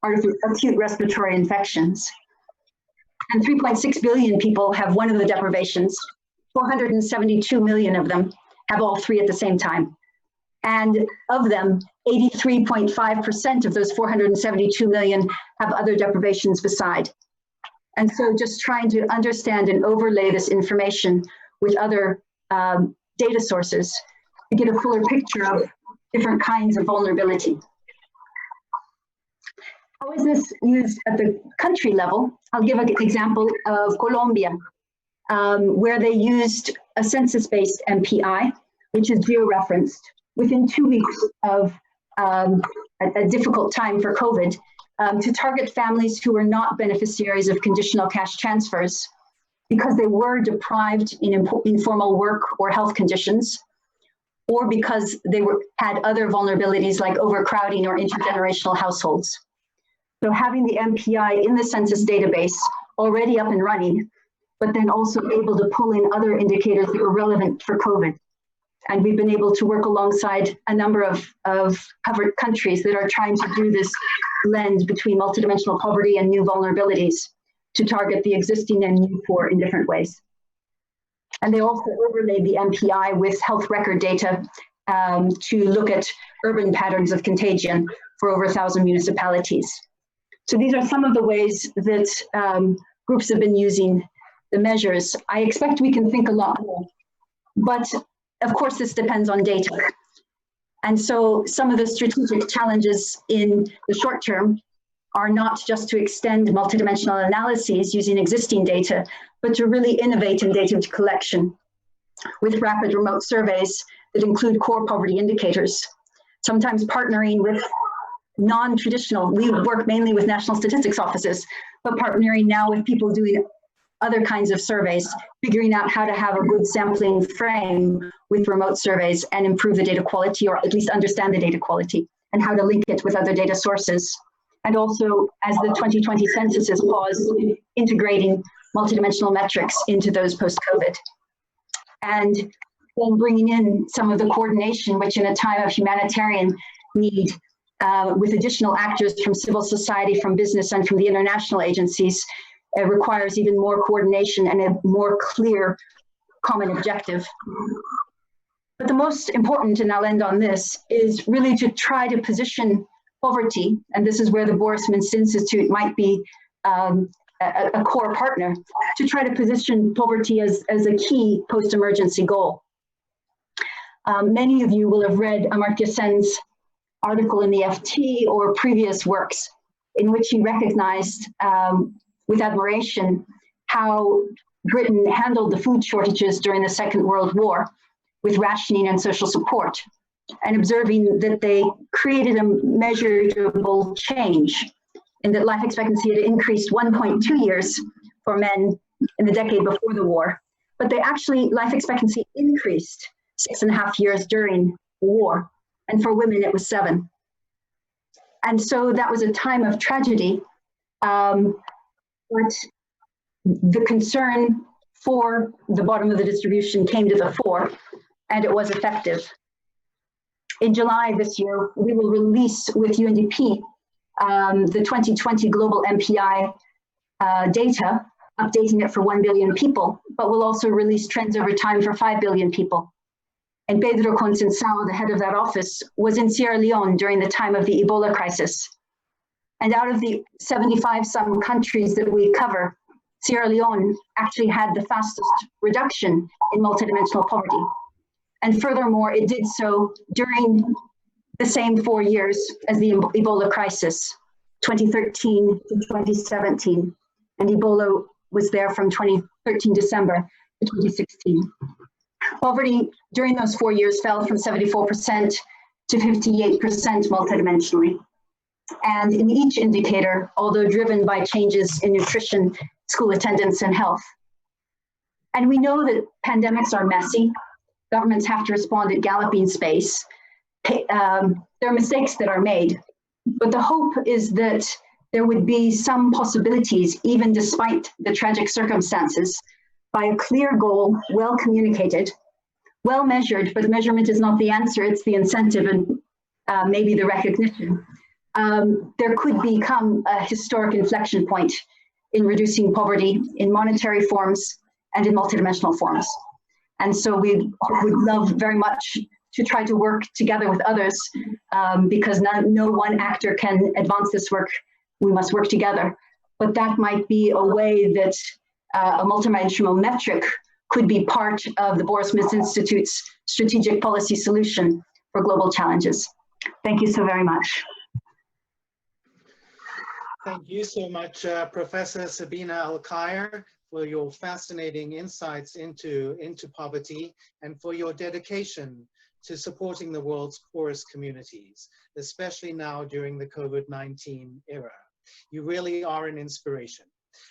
acute respiratory infections. And 3.6 billion people have one of the deprivations. 472 million of them have all 3 at the same time. And of them, 83.5% of those 472 million have other deprivations beside. And so just trying to understand and overlay this information with other data sources to get a fuller picture of different kinds of vulnerability. How is this used at the country level? I'll give an example of Colombia, where they used a census-based MPI, which is geo-referenced, within 2 weeks of a difficult time for COVID, to target families who were not beneficiaries of conditional cash transfers because they were deprived in informal work or health conditions, or because they had other vulnerabilities like overcrowding or intergenerational households. So having the MPI in the census database already up and running, but then also able to pull in other indicators that were relevant for COVID. And we've been able to work alongside a number of covered countries that are trying to do this blend between multidimensional poverty and new vulnerabilities to target the existing and new poor in different ways. And they also overlaid the MPI with health record data to look at urban patterns of contagion for over 1,000 municipalities. So these are some of the ways that groups have been using the measures. I expect we can think a lot more, but of course this depends on data. And so some of the strategic challenges in the short term are not just to extend multidimensional analyses using existing data, but to really innovate in data collection with rapid remote surveys that include core poverty indicators, sometimes partnering with non-traditional, we work mainly with national statistics offices, but partnering now with people doing other kinds of surveys, figuring out how to have a good sampling frame with remote surveys and improve the data quality, or at least understand the data quality, and how to link it with other data sources. And also, as the 2020 census is paused, integrating multidimensional metrics into those post-COVID. And then bringing in some of the coordination, which in a time of humanitarian need, with additional actors from civil society, from business, and from the international agencies, requires even more coordination and a more clear common objective. But the most important, and I'll end on this, is really to try to position poverty, and this is where the Boris Mints Institute might be a core partner, to try to position poverty as a key post-emergency goal. Many of you will have read Amartya Sen's article in the FT or previous works in which he recognized with admiration how Britain handled the food shortages during the Second World War with rationing and social support, and observing that they created a measurable change in that life expectancy had increased 1.2 years for men in the decade before the war, but they actually, life expectancy increased 6.5 years during the war, and for women it was 7. And so that was a time of tragedy, but the concern for the bottom of the distribution came to the fore, and it was effective. In July this year, we will release with UNDP the 2020 global MPI data, updating it for 1 billion people, but we'll also release trends over time for 5 billion people. And Pedro Conceição, the head of that office, was in Sierra Leone during the time of the Ebola crisis. And out of the 75-some countries that we cover, Sierra Leone actually had the fastest reduction in multidimensional poverty. And furthermore, it did so during the same 4 years as the Ebola crisis, 2013 to 2017. And Ebola was there from 2013 December to 2016. Poverty during those 4 years fell from 74% to 58% multidimensionally. And in each indicator, although driven by changes in nutrition, school attendance, and health. And we know that pandemics are messy. Governments have to respond at galloping space. There are mistakes that are made, but the hope is that there would be some possibilities, even despite the tragic circumstances, by a clear goal, well communicated, well measured, but measurement is not the answer, it's the incentive and maybe the recognition. There could become a historic inflection point in reducing poverty in monetary forms and in multidimensional forms. And so we would love very much to try to work together with others because no one actor can advance this work. We must work together. But that might be a way that a multidimensional metric could be part of the Boris Mints Institute's strategic policy solution for global challenges. Thank you so very much. Thank you so much, Professor Sabina Alkire, for your fascinating insights into poverty and for your dedication to supporting the world's poorest communities, especially now during the COVID-19 era. You really are an inspiration.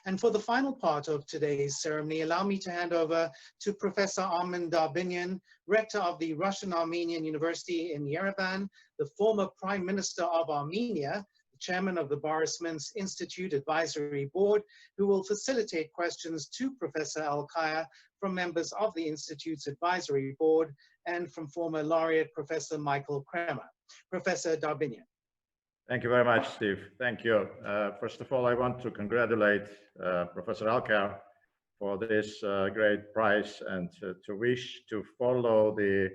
And for the final part of today's ceremony, allow me to hand over to Professor Armen Darbinyan, Rector of the Russian Armenian University in Yerevan, the former Prime Minister of Armenia, the chairman of the Boris Mints Institute Advisory Board, who will facilitate questions to Professor Alkire from members of the Institute's Advisory Board and from former laureate Professor Michael Kremer. Professor Darbinian. Thank you very much, Steve. Thank you. First of all, I want to congratulate Professor Alkire for this great prize and to wish to follow the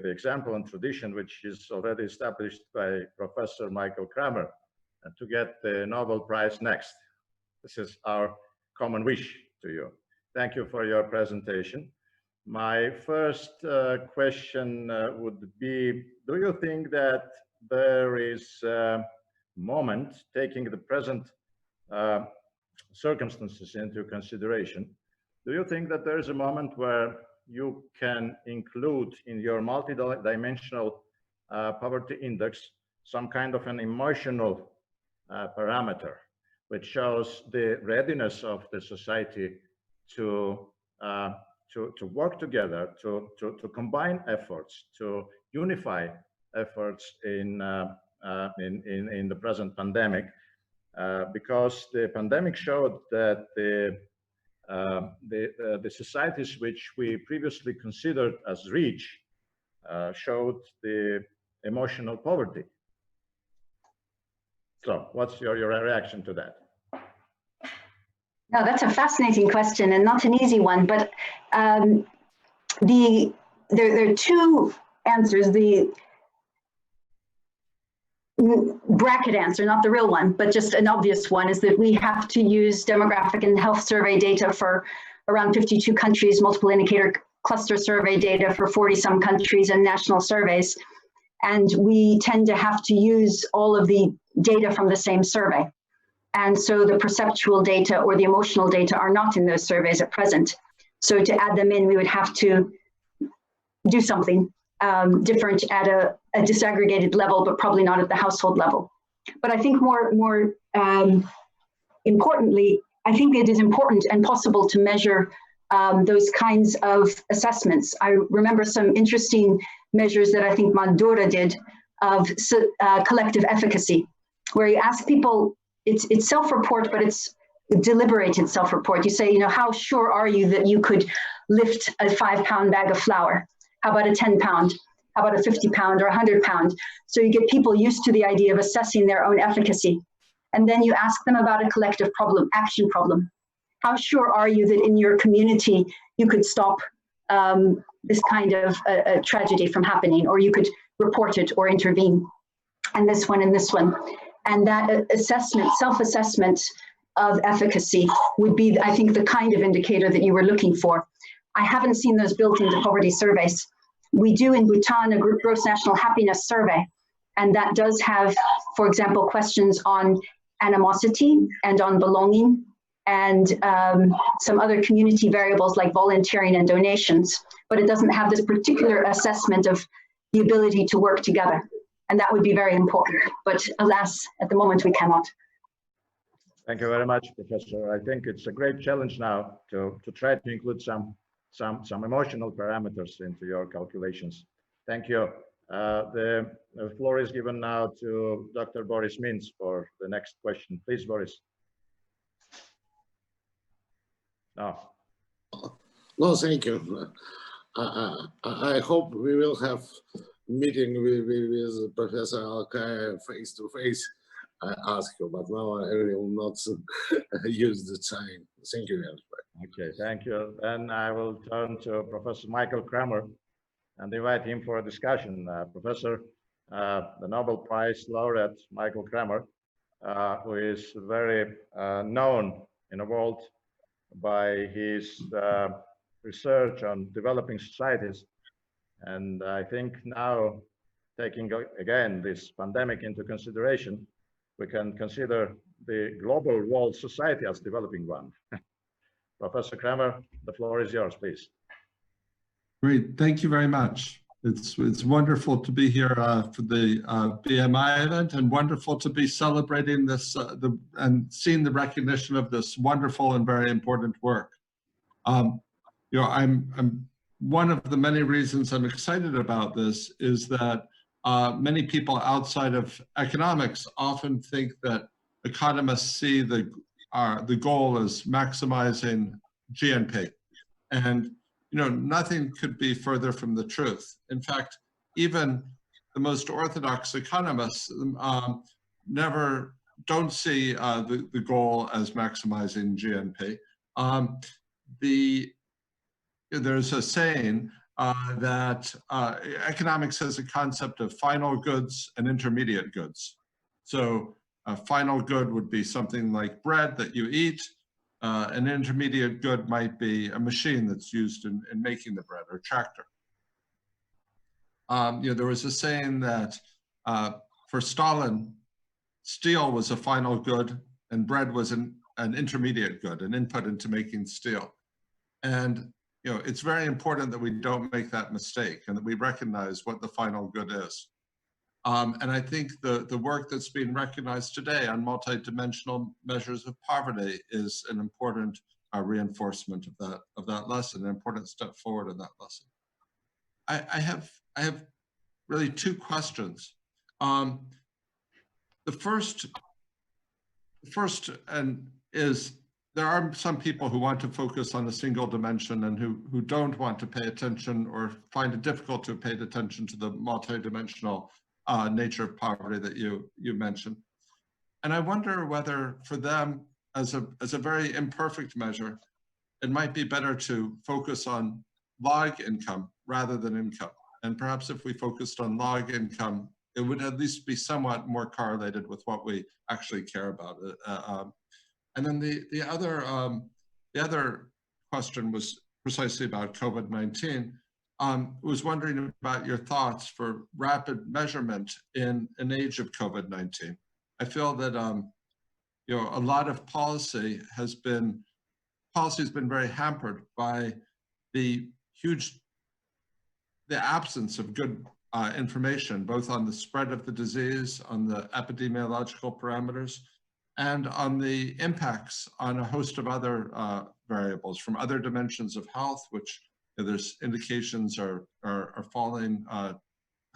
example and tradition which is already established by Professor Michael Kremer, and to get the Nobel Prize next. This is our common wish to you. Thank you for your presentation. My first question would be, do you think that there is a moment, taking the present circumstances into consideration, do you think that there is a moment where you can include in your multi-dimensional poverty index some kind of an emotional parameter which shows the readiness of the society to work together, to combine efforts, to unify efforts in the present pandemic, because the pandemic showed that the societies which we previously considered as rich showed the emotional poverty. So what's your reaction to that? No, that's a fascinating question and not an easy one, but there are two answers. The bracket answer, not the real one, but just an obvious one, is that we have to use demographic and health survey data for around 52 countries, multiple indicator cluster survey data for 40-some countries, and national surveys. And we tend to have to use all of the data from the same survey. And so the perceptual data or the emotional data are not in those surveys at present. So to add them in, we would have to do something different at a disaggregated level, but probably not at the household level. But I think more importantly, I think it is important and possible to measure those kinds of assessments. I remember some interesting measures that I think Mandura did of collective efficacy, where you ask people, it's self-report, but it's deliberated self-report. You say, how sure are you that you could lift a 5-pound bag of flour? How about a 10-pound? How about a 50-pound or 100-pound? So you get people used to the idea of assessing their own efficacy. And then you ask them about a collective problem, action problem. How sure are you that in your community you could stop this kind of a tragedy from happening, or you could report it or intervene? And this one and this one. And that assessment, self-assessment of efficacy would be, I think, the kind of indicator that you were looking for. I haven't seen those built into poverty surveys. We do in Bhutan a gross national happiness survey, and that does have, for example, questions on animosity and on belonging and some other community variables like volunteering and donations, but it doesn't have this particular assessment of the ability to work together. And that would be very important, but alas, at the moment we cannot. Thank you very much, Professor. I think it's a great challenge now to try to include some emotional parameters into your calculations. Thank you. The floor is given now to Dr. Boris Mints for the next question. Please, Boris. No, thank you. I hope we will have meeting with Professor Alkire face to face. I ask you, but now I will not use the time. Thank you very much. Okay, thank you. Then I will turn to Professor Michael Kremer and invite him for a discussion. Professor, the Nobel Prize laureate Michael Kremer, who is very known in the world by his research on developing societies. And I think now, taking again this pandemic into consideration, we can consider the global world society as developing one. Professor Kremer, the floor is yours, please. Great, thank you very much. It's wonderful to be here for the BMI event, and wonderful to be celebrating this and seeing the recognition of this wonderful and very important work. I'm one of the many reasons I'm excited about this is that many people outside of economics often think that economists see the goal as maximizing GNP. And nothing could be further from the truth. In fact, even the most orthodox economists don't see the goal as maximizing GNP. There's a saying that economics has a concept of final goods and intermediate goods. So a final good would be something like bread that you eat. An intermediate good might be a machine that's used in making the bread, or tractor. There was a saying that for Stalin, steel was a final good and bread was an intermediate good, an input into making steel. And it's very important that we don't make that mistake and that we recognize what the final good is. And I think the work that's being recognized today on multidimensional measures of poverty is an important reinforcement of that lesson, an important step forward in that lesson. I have really two questions. The first is there are some people who want to focus on a single dimension and who don't want to pay attention or find it difficult to pay attention to the multidimensional nature of poverty that you mentioned. And I wonder whether for them, as a very imperfect measure, it might be better to focus on log income rather than income. And perhaps if we focused on log income, it would at least be somewhat more correlated with what we actually care about. And then the other question was precisely about COVID-19. Was wondering about your thoughts for rapid measurement in an age of COVID-19. I feel that a lot of policy has been very hampered by the absence of good information, both on the spread of the disease, on the epidemiological parameters, and on the impacts on a host of other variables from other dimensions of health, which there's indications are falling,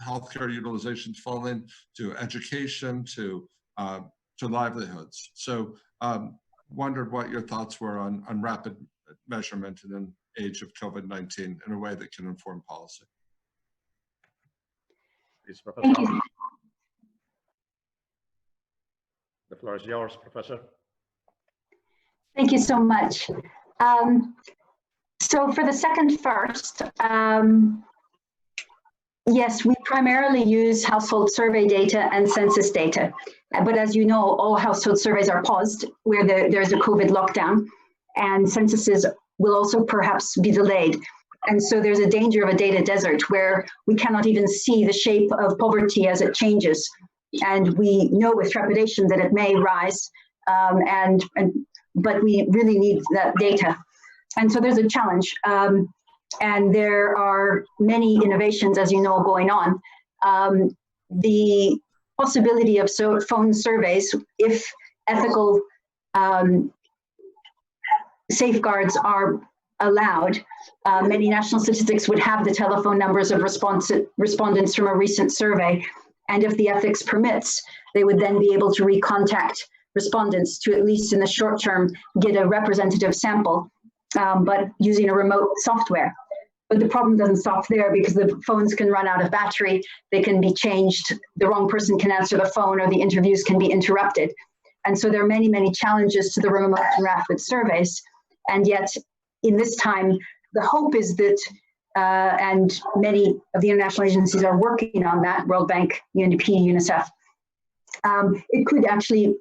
healthcare utilization's falling, to education, to livelihoods. So wondered what your thoughts were on rapid measurement in an age of COVID-19 in a way that can inform policy. Please, Professor. Thank you. The floor is yours, Professor. Thank you so much. So for the second first, yes, we primarily use household survey data and census data. But as you know, all household surveys are paused where there's a COVID lockdown, and censuses will also perhaps be delayed. And so there's a danger of a data desert where we cannot even see the shape of poverty as it changes. And we know with trepidation that it may rise, but we really need that data. And so there's a challenge. And there are many innovations, as you know, going on. The possibility of phone surveys, if ethical safeguards are allowed, many national statistics would have the telephone numbers of respondents from a recent survey. And if the ethics permits, they would then be able to recontact respondents to, at least in the short term, get a representative sample, but using a remote software. But the problem doesn't stop there, because the phones can run out of battery, they can be changed, the wrong person can answer the phone, or the interviews can be interrupted. And so there are many, many challenges to the remote and rapid surveys. And yet, in this time, the hope is that, and many of the international agencies are working on that, World Bank, UNDP, UNICEF, it could actually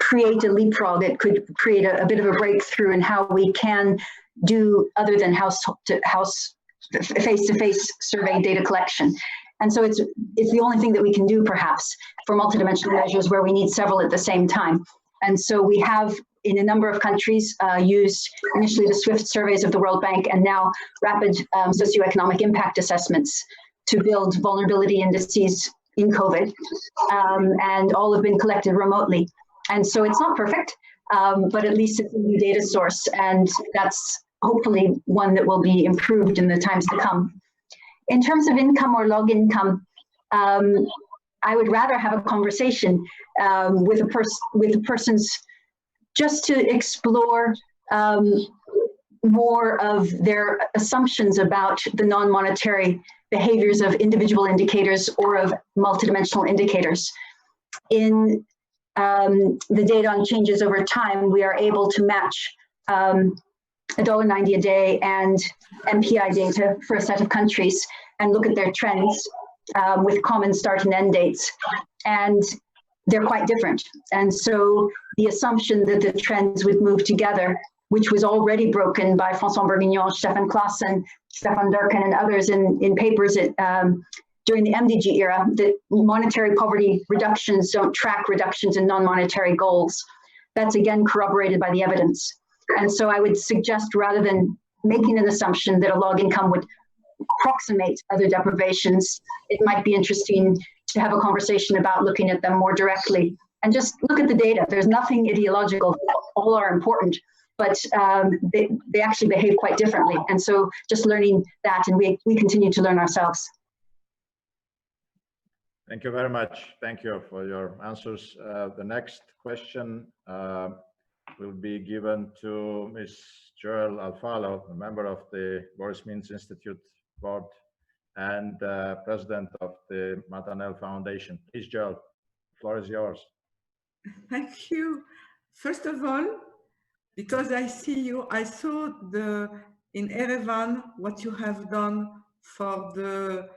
create a leapfrog. It could create a bit of a breakthrough in how we can do other than face-to-face survey data collection. And so it's the only thing that we can do, perhaps, for multidimensional measures where we need several at the same time. And so we have, in a number of countries, used initially the SWIFT surveys of the World Bank, and now rapid socioeconomic impact assessments to build vulnerability indices in COVID, and all have been collected remotely. And so it's not perfect, but at least it's a new data source, and that's hopefully one that will be improved in the times to come. In terms of income or log income, I would rather have a conversation with the persons just to explore more of their assumptions about the non-monetary behaviors of individual indicators or of multidimensional indicators. In the data on changes over time, we are able to match $1.90 a day and MPI data for a set of countries and look at their trends with common start and end dates. And they're quite different. And so the assumption that the trends would move together, which was already broken by François Bourguignon, Stefan Claassen, Stefan Durkin, and others in papers during the MDG era, that monetary poverty reductions don't track reductions in non-monetary goals. That's again corroborated by the evidence. And so I would suggest, rather than making an assumption that a log income would approximate other deprivations, it might be interesting to have a conversation about looking at them more directly and just look at the data. There's nothing ideological, all are important, but they actually behave quite differently. And so just learning that, and we continue to learn ourselves. Thank you very much. Thank you for your answers. The next question will be given to Ms. Joelle Alfalo, a member of the Boris Mints Institute Board and president of the Maternelle Foundation. Please, Joelle, the floor is yours. Thank you. First of all, because I see you, I saw in Erevan what you have done for the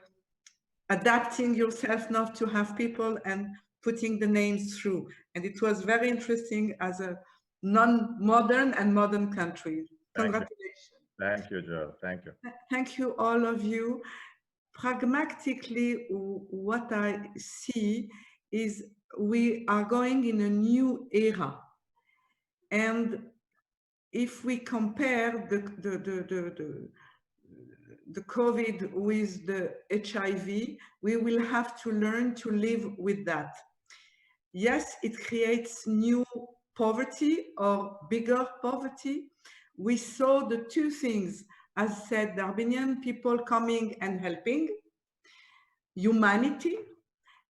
adapting yourself now to have people and putting the names through. And it was very interesting as a non-modern and modern country. Congratulations. Thank you, Joelle. Thank you. Thank you, all of you. Pragmatically, what I see is we are going in a new era. And if we compare the COVID with the HIV, we will have to learn to live with that. Yes, it creates new poverty or bigger poverty. We saw the two things, as said, the Armenian people coming and helping, humanity,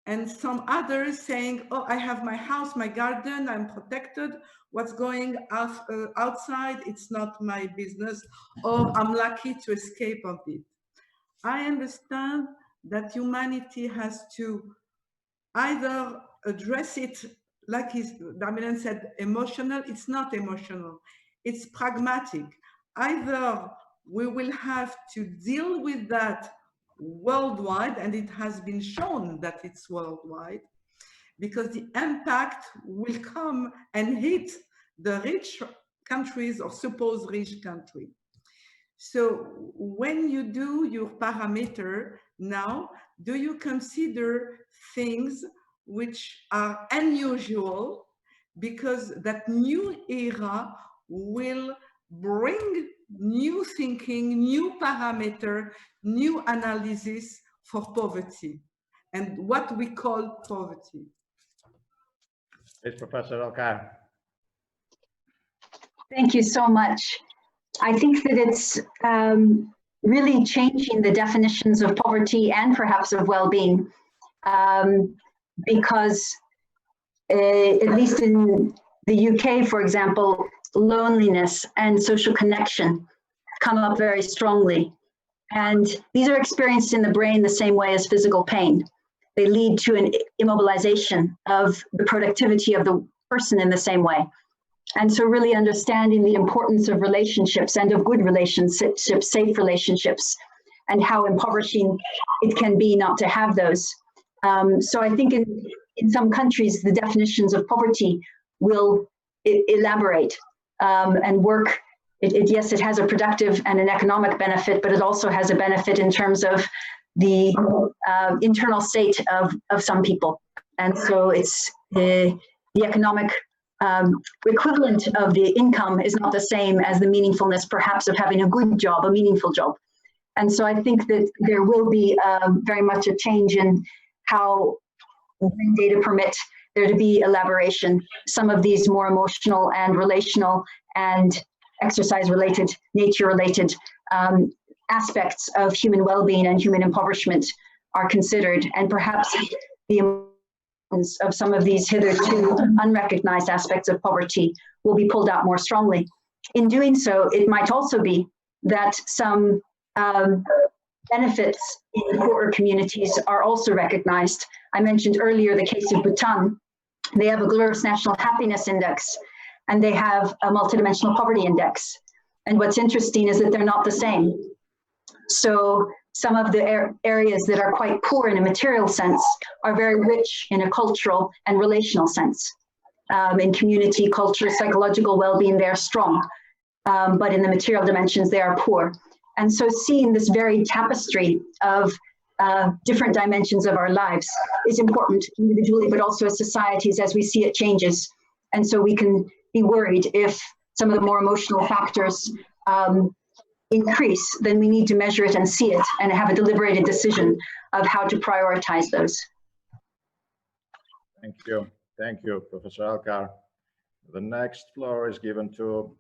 and some others saying, oh, I have my house, my garden, I'm protected. What's going outside, it's not my business, or I'm lucky to escape of it. I understand that humanity has to either address it, like Damian said, emotional. It's not emotional, it's pragmatic. Either we will have to deal with that worldwide, and it has been shown that it's worldwide, because the impact will come and hit the rich countries or supposed rich country. So when you do your parameter now, do you consider things which are unusual, because that new era will bring new thinking, new parameter, new analysis for poverty and what we call poverty? Yes, Professor Alkire. Thank you so much. I think that it's really changing the definitions of poverty and perhaps of well-being, because at least in the UK, for example, loneliness and social connection come up very strongly. And these are experienced in the brain the same way as physical pain. They lead to an immobilization of the productivity of the person in the same way. And so really understanding the importance of relationships and of good relationships, safe relationships, and how impoverishing it can be not to have those. So I think in some countries, the definitions of poverty will elaborate and work. Yes, it has a productive and an economic benefit, but it also has a benefit in terms of the internal state of some people. And so it's the economic equivalent of the income is not the same as the meaningfulness, perhaps, of having a good job, a meaningful job. And so I think that there will be very much a change in how data permit there to be elaboration. Some of these more emotional and relational and exercise-related, nature-related aspects of human well-being and human impoverishment are considered, and perhaps the importance of some of these hitherto unrecognized aspects of poverty will be pulled out more strongly. In doing so, it might also be that some benefits in poorer communities are also recognized. I mentioned earlier the case of Bhutan. They have a gross national happiness index, and they have a multidimensional poverty index. And what's interesting is that they're not the same. So some of the areas that are quite poor in a material sense are very rich in a cultural and relational sense. In community, culture, psychological well-being, they're strong. But in the material dimensions, they are poor. And so seeing this very tapestry of different dimensions of our lives is important individually, but also as societies as we see it changes. And so we can be worried if some of the more emotional factors increase, then we need to measure it and see it and have a deliberated decision of how to prioritize those. Thank you. Thank you, Professor Alkire. The next floor is given to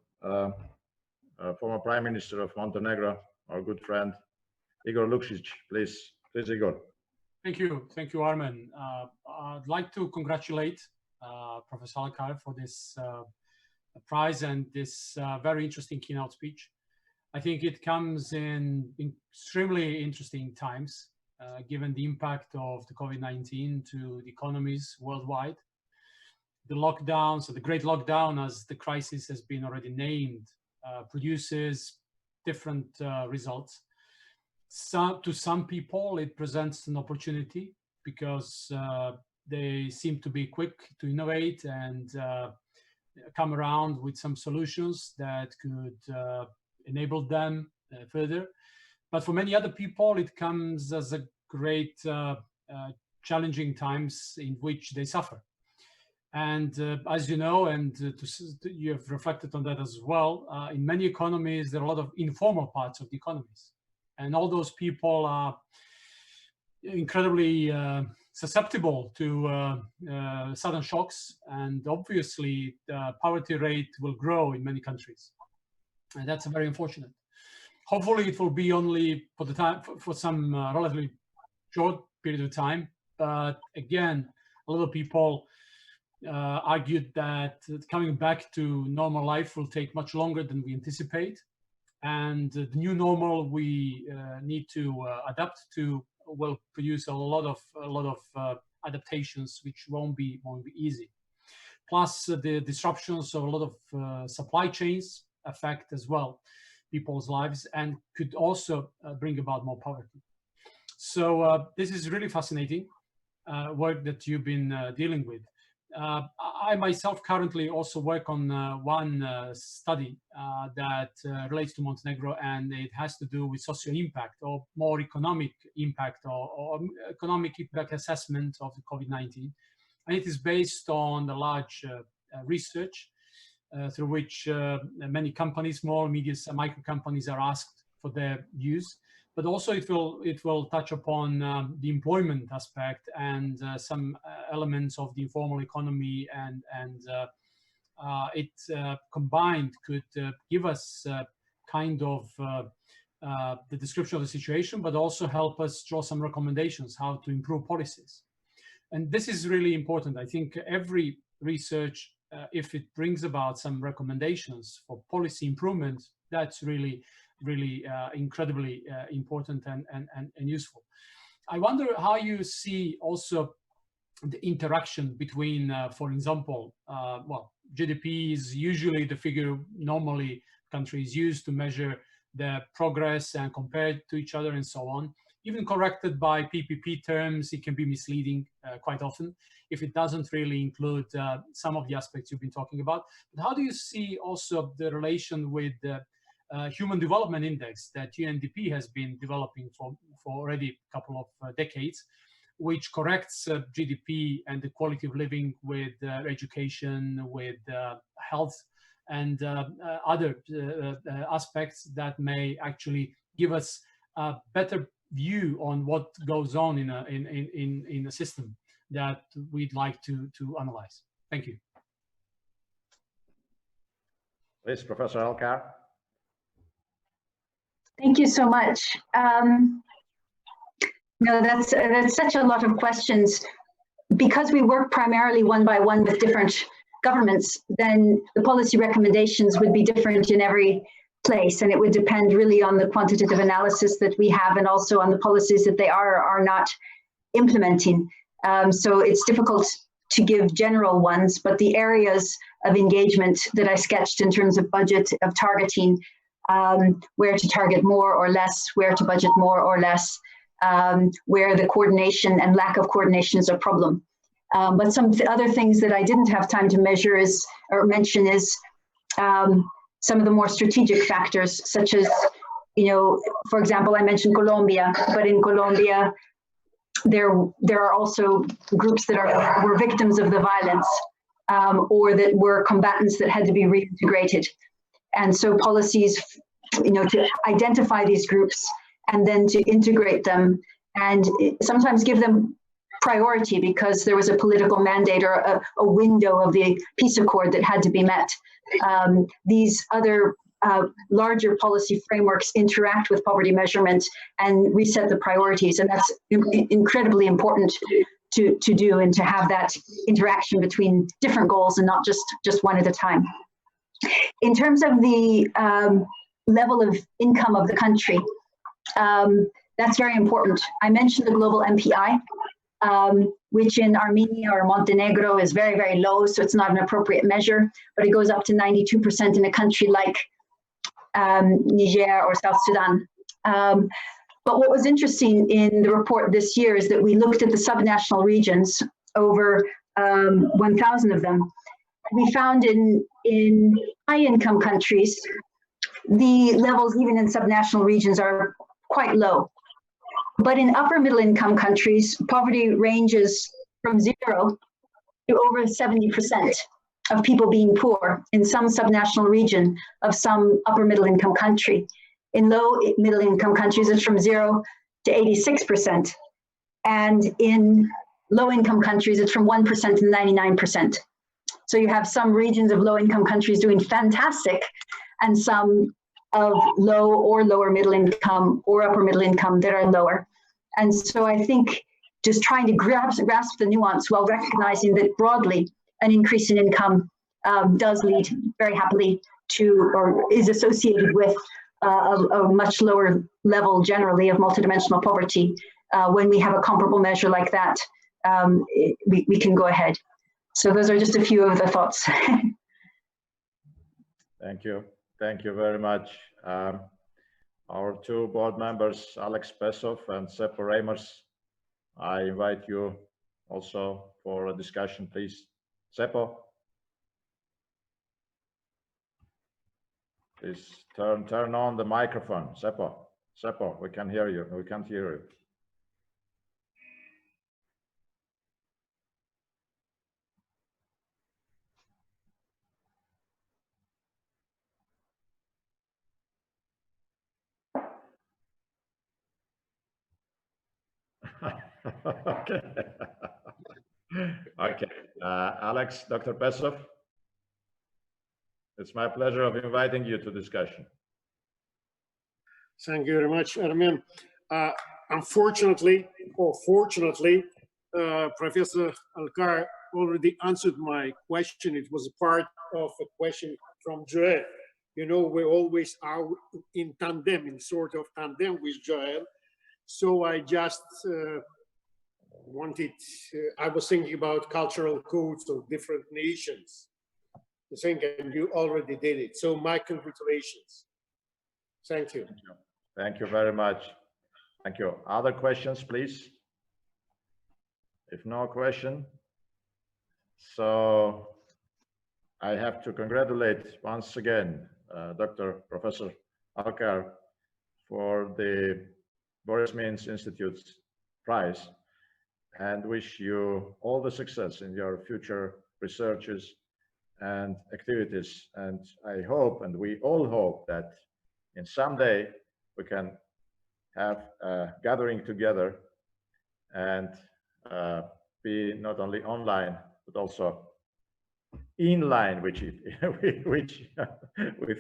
former Prime Minister of Montenegro, our good friend, Igor Lukšić. Please, Igor. Thank you, Armen. I'd like to congratulate Professor Alkire for this prize and this very interesting keynote speech. I think it comes in extremely interesting times, given the impact of the COVID-19 to the economies worldwide. The lockdowns, or the Great Lockdown, as the crisis has been already named, produces different results. To some people, it presents an opportunity because they seem to be quick to innovate and come around with some solutions that could enable them further. But for many other people, it comes as a great challenging times in which they suffer. And as you know, and you have reflected on that as well, in many economies, there are a lot of informal parts of the economies. And all those people are incredibly susceptible to sudden shocks. And obviously, the poverty rate will grow in many countries. And that's very unfortunate. Hopefully, it will be only for the time for some relatively short period of time. But again, a lot of people argued that coming back to normal life will take much longer than we anticipate. And the new normal we need to adapt to will produce a lot of adaptations, which won't be easy. Plus, the disruptions of a lot of supply chains affect as well people's lives and could also bring about more poverty. So this is really fascinating work that you've been dealing with. I myself currently also work on one study that relates to Montenegro, and it has to do with social impact or more economic impact or economic impact assessment of the COVID-19. And it is based on the large research through which many companies, small, medium, micro companies are asked for their views. But also it will touch upon the employment aspect and some elements of the informal economy, and it combined could give us kind of the description of the situation, but also help us draw some recommendations how to improve policies. And this is really important. I think every research, if it brings about some recommendations for policy improvement, that's really incredibly important and useful. I wonder how you see also the interaction between, for example, well, GDP is usually the figure normally countries use to measure their progress and compare to each other and so on. Even corrected by PPP terms, it can be misleading quite often if it doesn't really include some of the aspects you've been talking about. But how do you see also the relation with the Human Development Index that UNDP has been developing for already a couple of decades, which corrects GDP and the quality of living with education, with health, and other aspects that may actually give us a better view on what goes on in a system that we'd like to analyze. Thank you. Please, Professor Alkire. Thank you so much. No, that's such a lot of questions. Because we work primarily one by one with different governments, then the policy recommendations would be different in every place, and it would depend really on the quantitative analysis that we have and also on the policies that they are or are not implementing. So it's difficult to give general ones, but the areas of engagement that I sketched in terms of budget, of targeting, where to target more or less, where to budget more or less, where the coordination and lack of coordination is a problem. But some other things that I didn't have time to measure or mention is some of the more strategic factors, such as, for example, I mentioned Colombia, but in Colombia, there are also groups that were victims of the violence or that were combatants that had to be reintegrated. And so policies, to identify these groups and then to integrate them and sometimes give them priority because there was a political mandate or a window of the peace accord that had to be met. These other larger policy frameworks interact with poverty measurement and reset the priorities, and that's incredibly important to do and to have that interaction between different goals and not just one at a time. In terms of the level of income of the country, that's very important. I mentioned the global MPI, which in Armenia or Montenegro is very, very low, so it's not an appropriate measure, but it goes up to 92% in a country like Niger or South Sudan. But what was interesting in the report this year is that we looked at the subnational regions, over 1,000 of them. We found in high-income countries, the levels even in subnational regions are quite low. But in upper middle income countries, poverty ranges from 0 to over 70% of people being poor in some subnational region of some upper middle income country. In low middle income countries, it's from 0 to 86%. And in low income countries, it's from 1% to 99%. So you have some regions of low income countries doing fantastic and some of low or lower middle income or upper middle income that are lower. And so I think just trying to grasp the nuance while recognizing that broadly an increase in income does lead very happily to, or is associated with a much lower level generally of multidimensional poverty. When we have a comparable measure like that, we can go ahead. So those are just a few of the thoughts. Thank you. Thank you very much. Our two board members, Alex Pesov and Seppo Reimers, I invite you also for a discussion, please. Seppo, please turn on the microphone. Seppo, we can hear you. We can't hear you. Okay. Okay. Alex, Dr. Pesov, it's my pleasure of inviting you to discussion. Thank you very much, Armin. Unfortunately, or fortunately, Professor Alkire already answered my question. It was a part of a question from Joel. We always are in tandem, in sort of tandem with Joel. So I just I was thinking about cultural codes of different nations. I think, and you already did it. So my congratulations. Thank you. Thank you. Thank you very much. Thank you. Other questions, please? If no question, so I have to congratulate once again Professor Alkire for the Boris Mints Institute Prize and wish you all the success in your future researches and activities. And I hope, and we all hope, that in someday we can have a gathering together and be not only online, but also in line with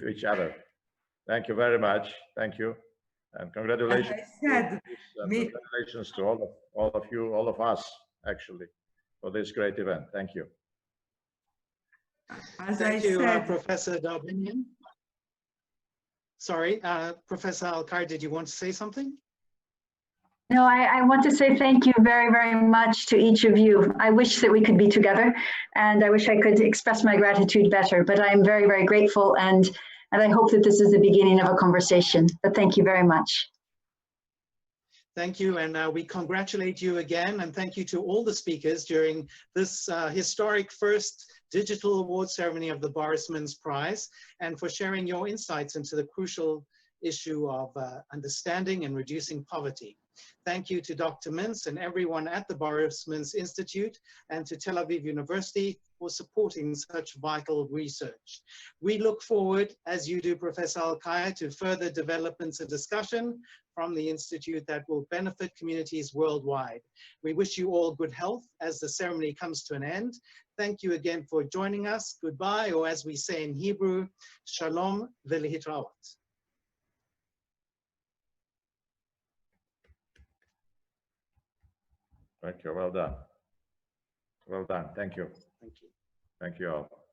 each other. Thank you very much. Thank you. And congratulations, congratulations to all of you, all of us, actually, for this great event. Thank you. Thank you, Professor Darbinian. Sorry, Professor Alkire, did you want to say something? No, I want to say thank you very, very much to each of you. I wish that we could be together, and I wish I could express my gratitude better, but I'm very, very grateful, and I hope that this is the beginning of a conversation. But thank you very much. Thank you, and we congratulate you again, and thank you to all the speakers during this historic first digital award ceremony of the Boris Mints Prize, and for sharing your insights into the crucial issue of understanding and reducing poverty. Thank you to Dr. Mints and everyone at the Boris Mints Institute and to Tel Aviv University for supporting such vital research. We look forward, as you do, Professor Alkire, to further developments and discussion from the Institute that will benefit communities worldwide. We wish you all good health as the ceremony comes to an end. Thank you again for joining us. Goodbye, or as we say in Hebrew, Shalom v'lehitraot. Thank you. Well done. Well done. Thank you. Thank you. Thank you all.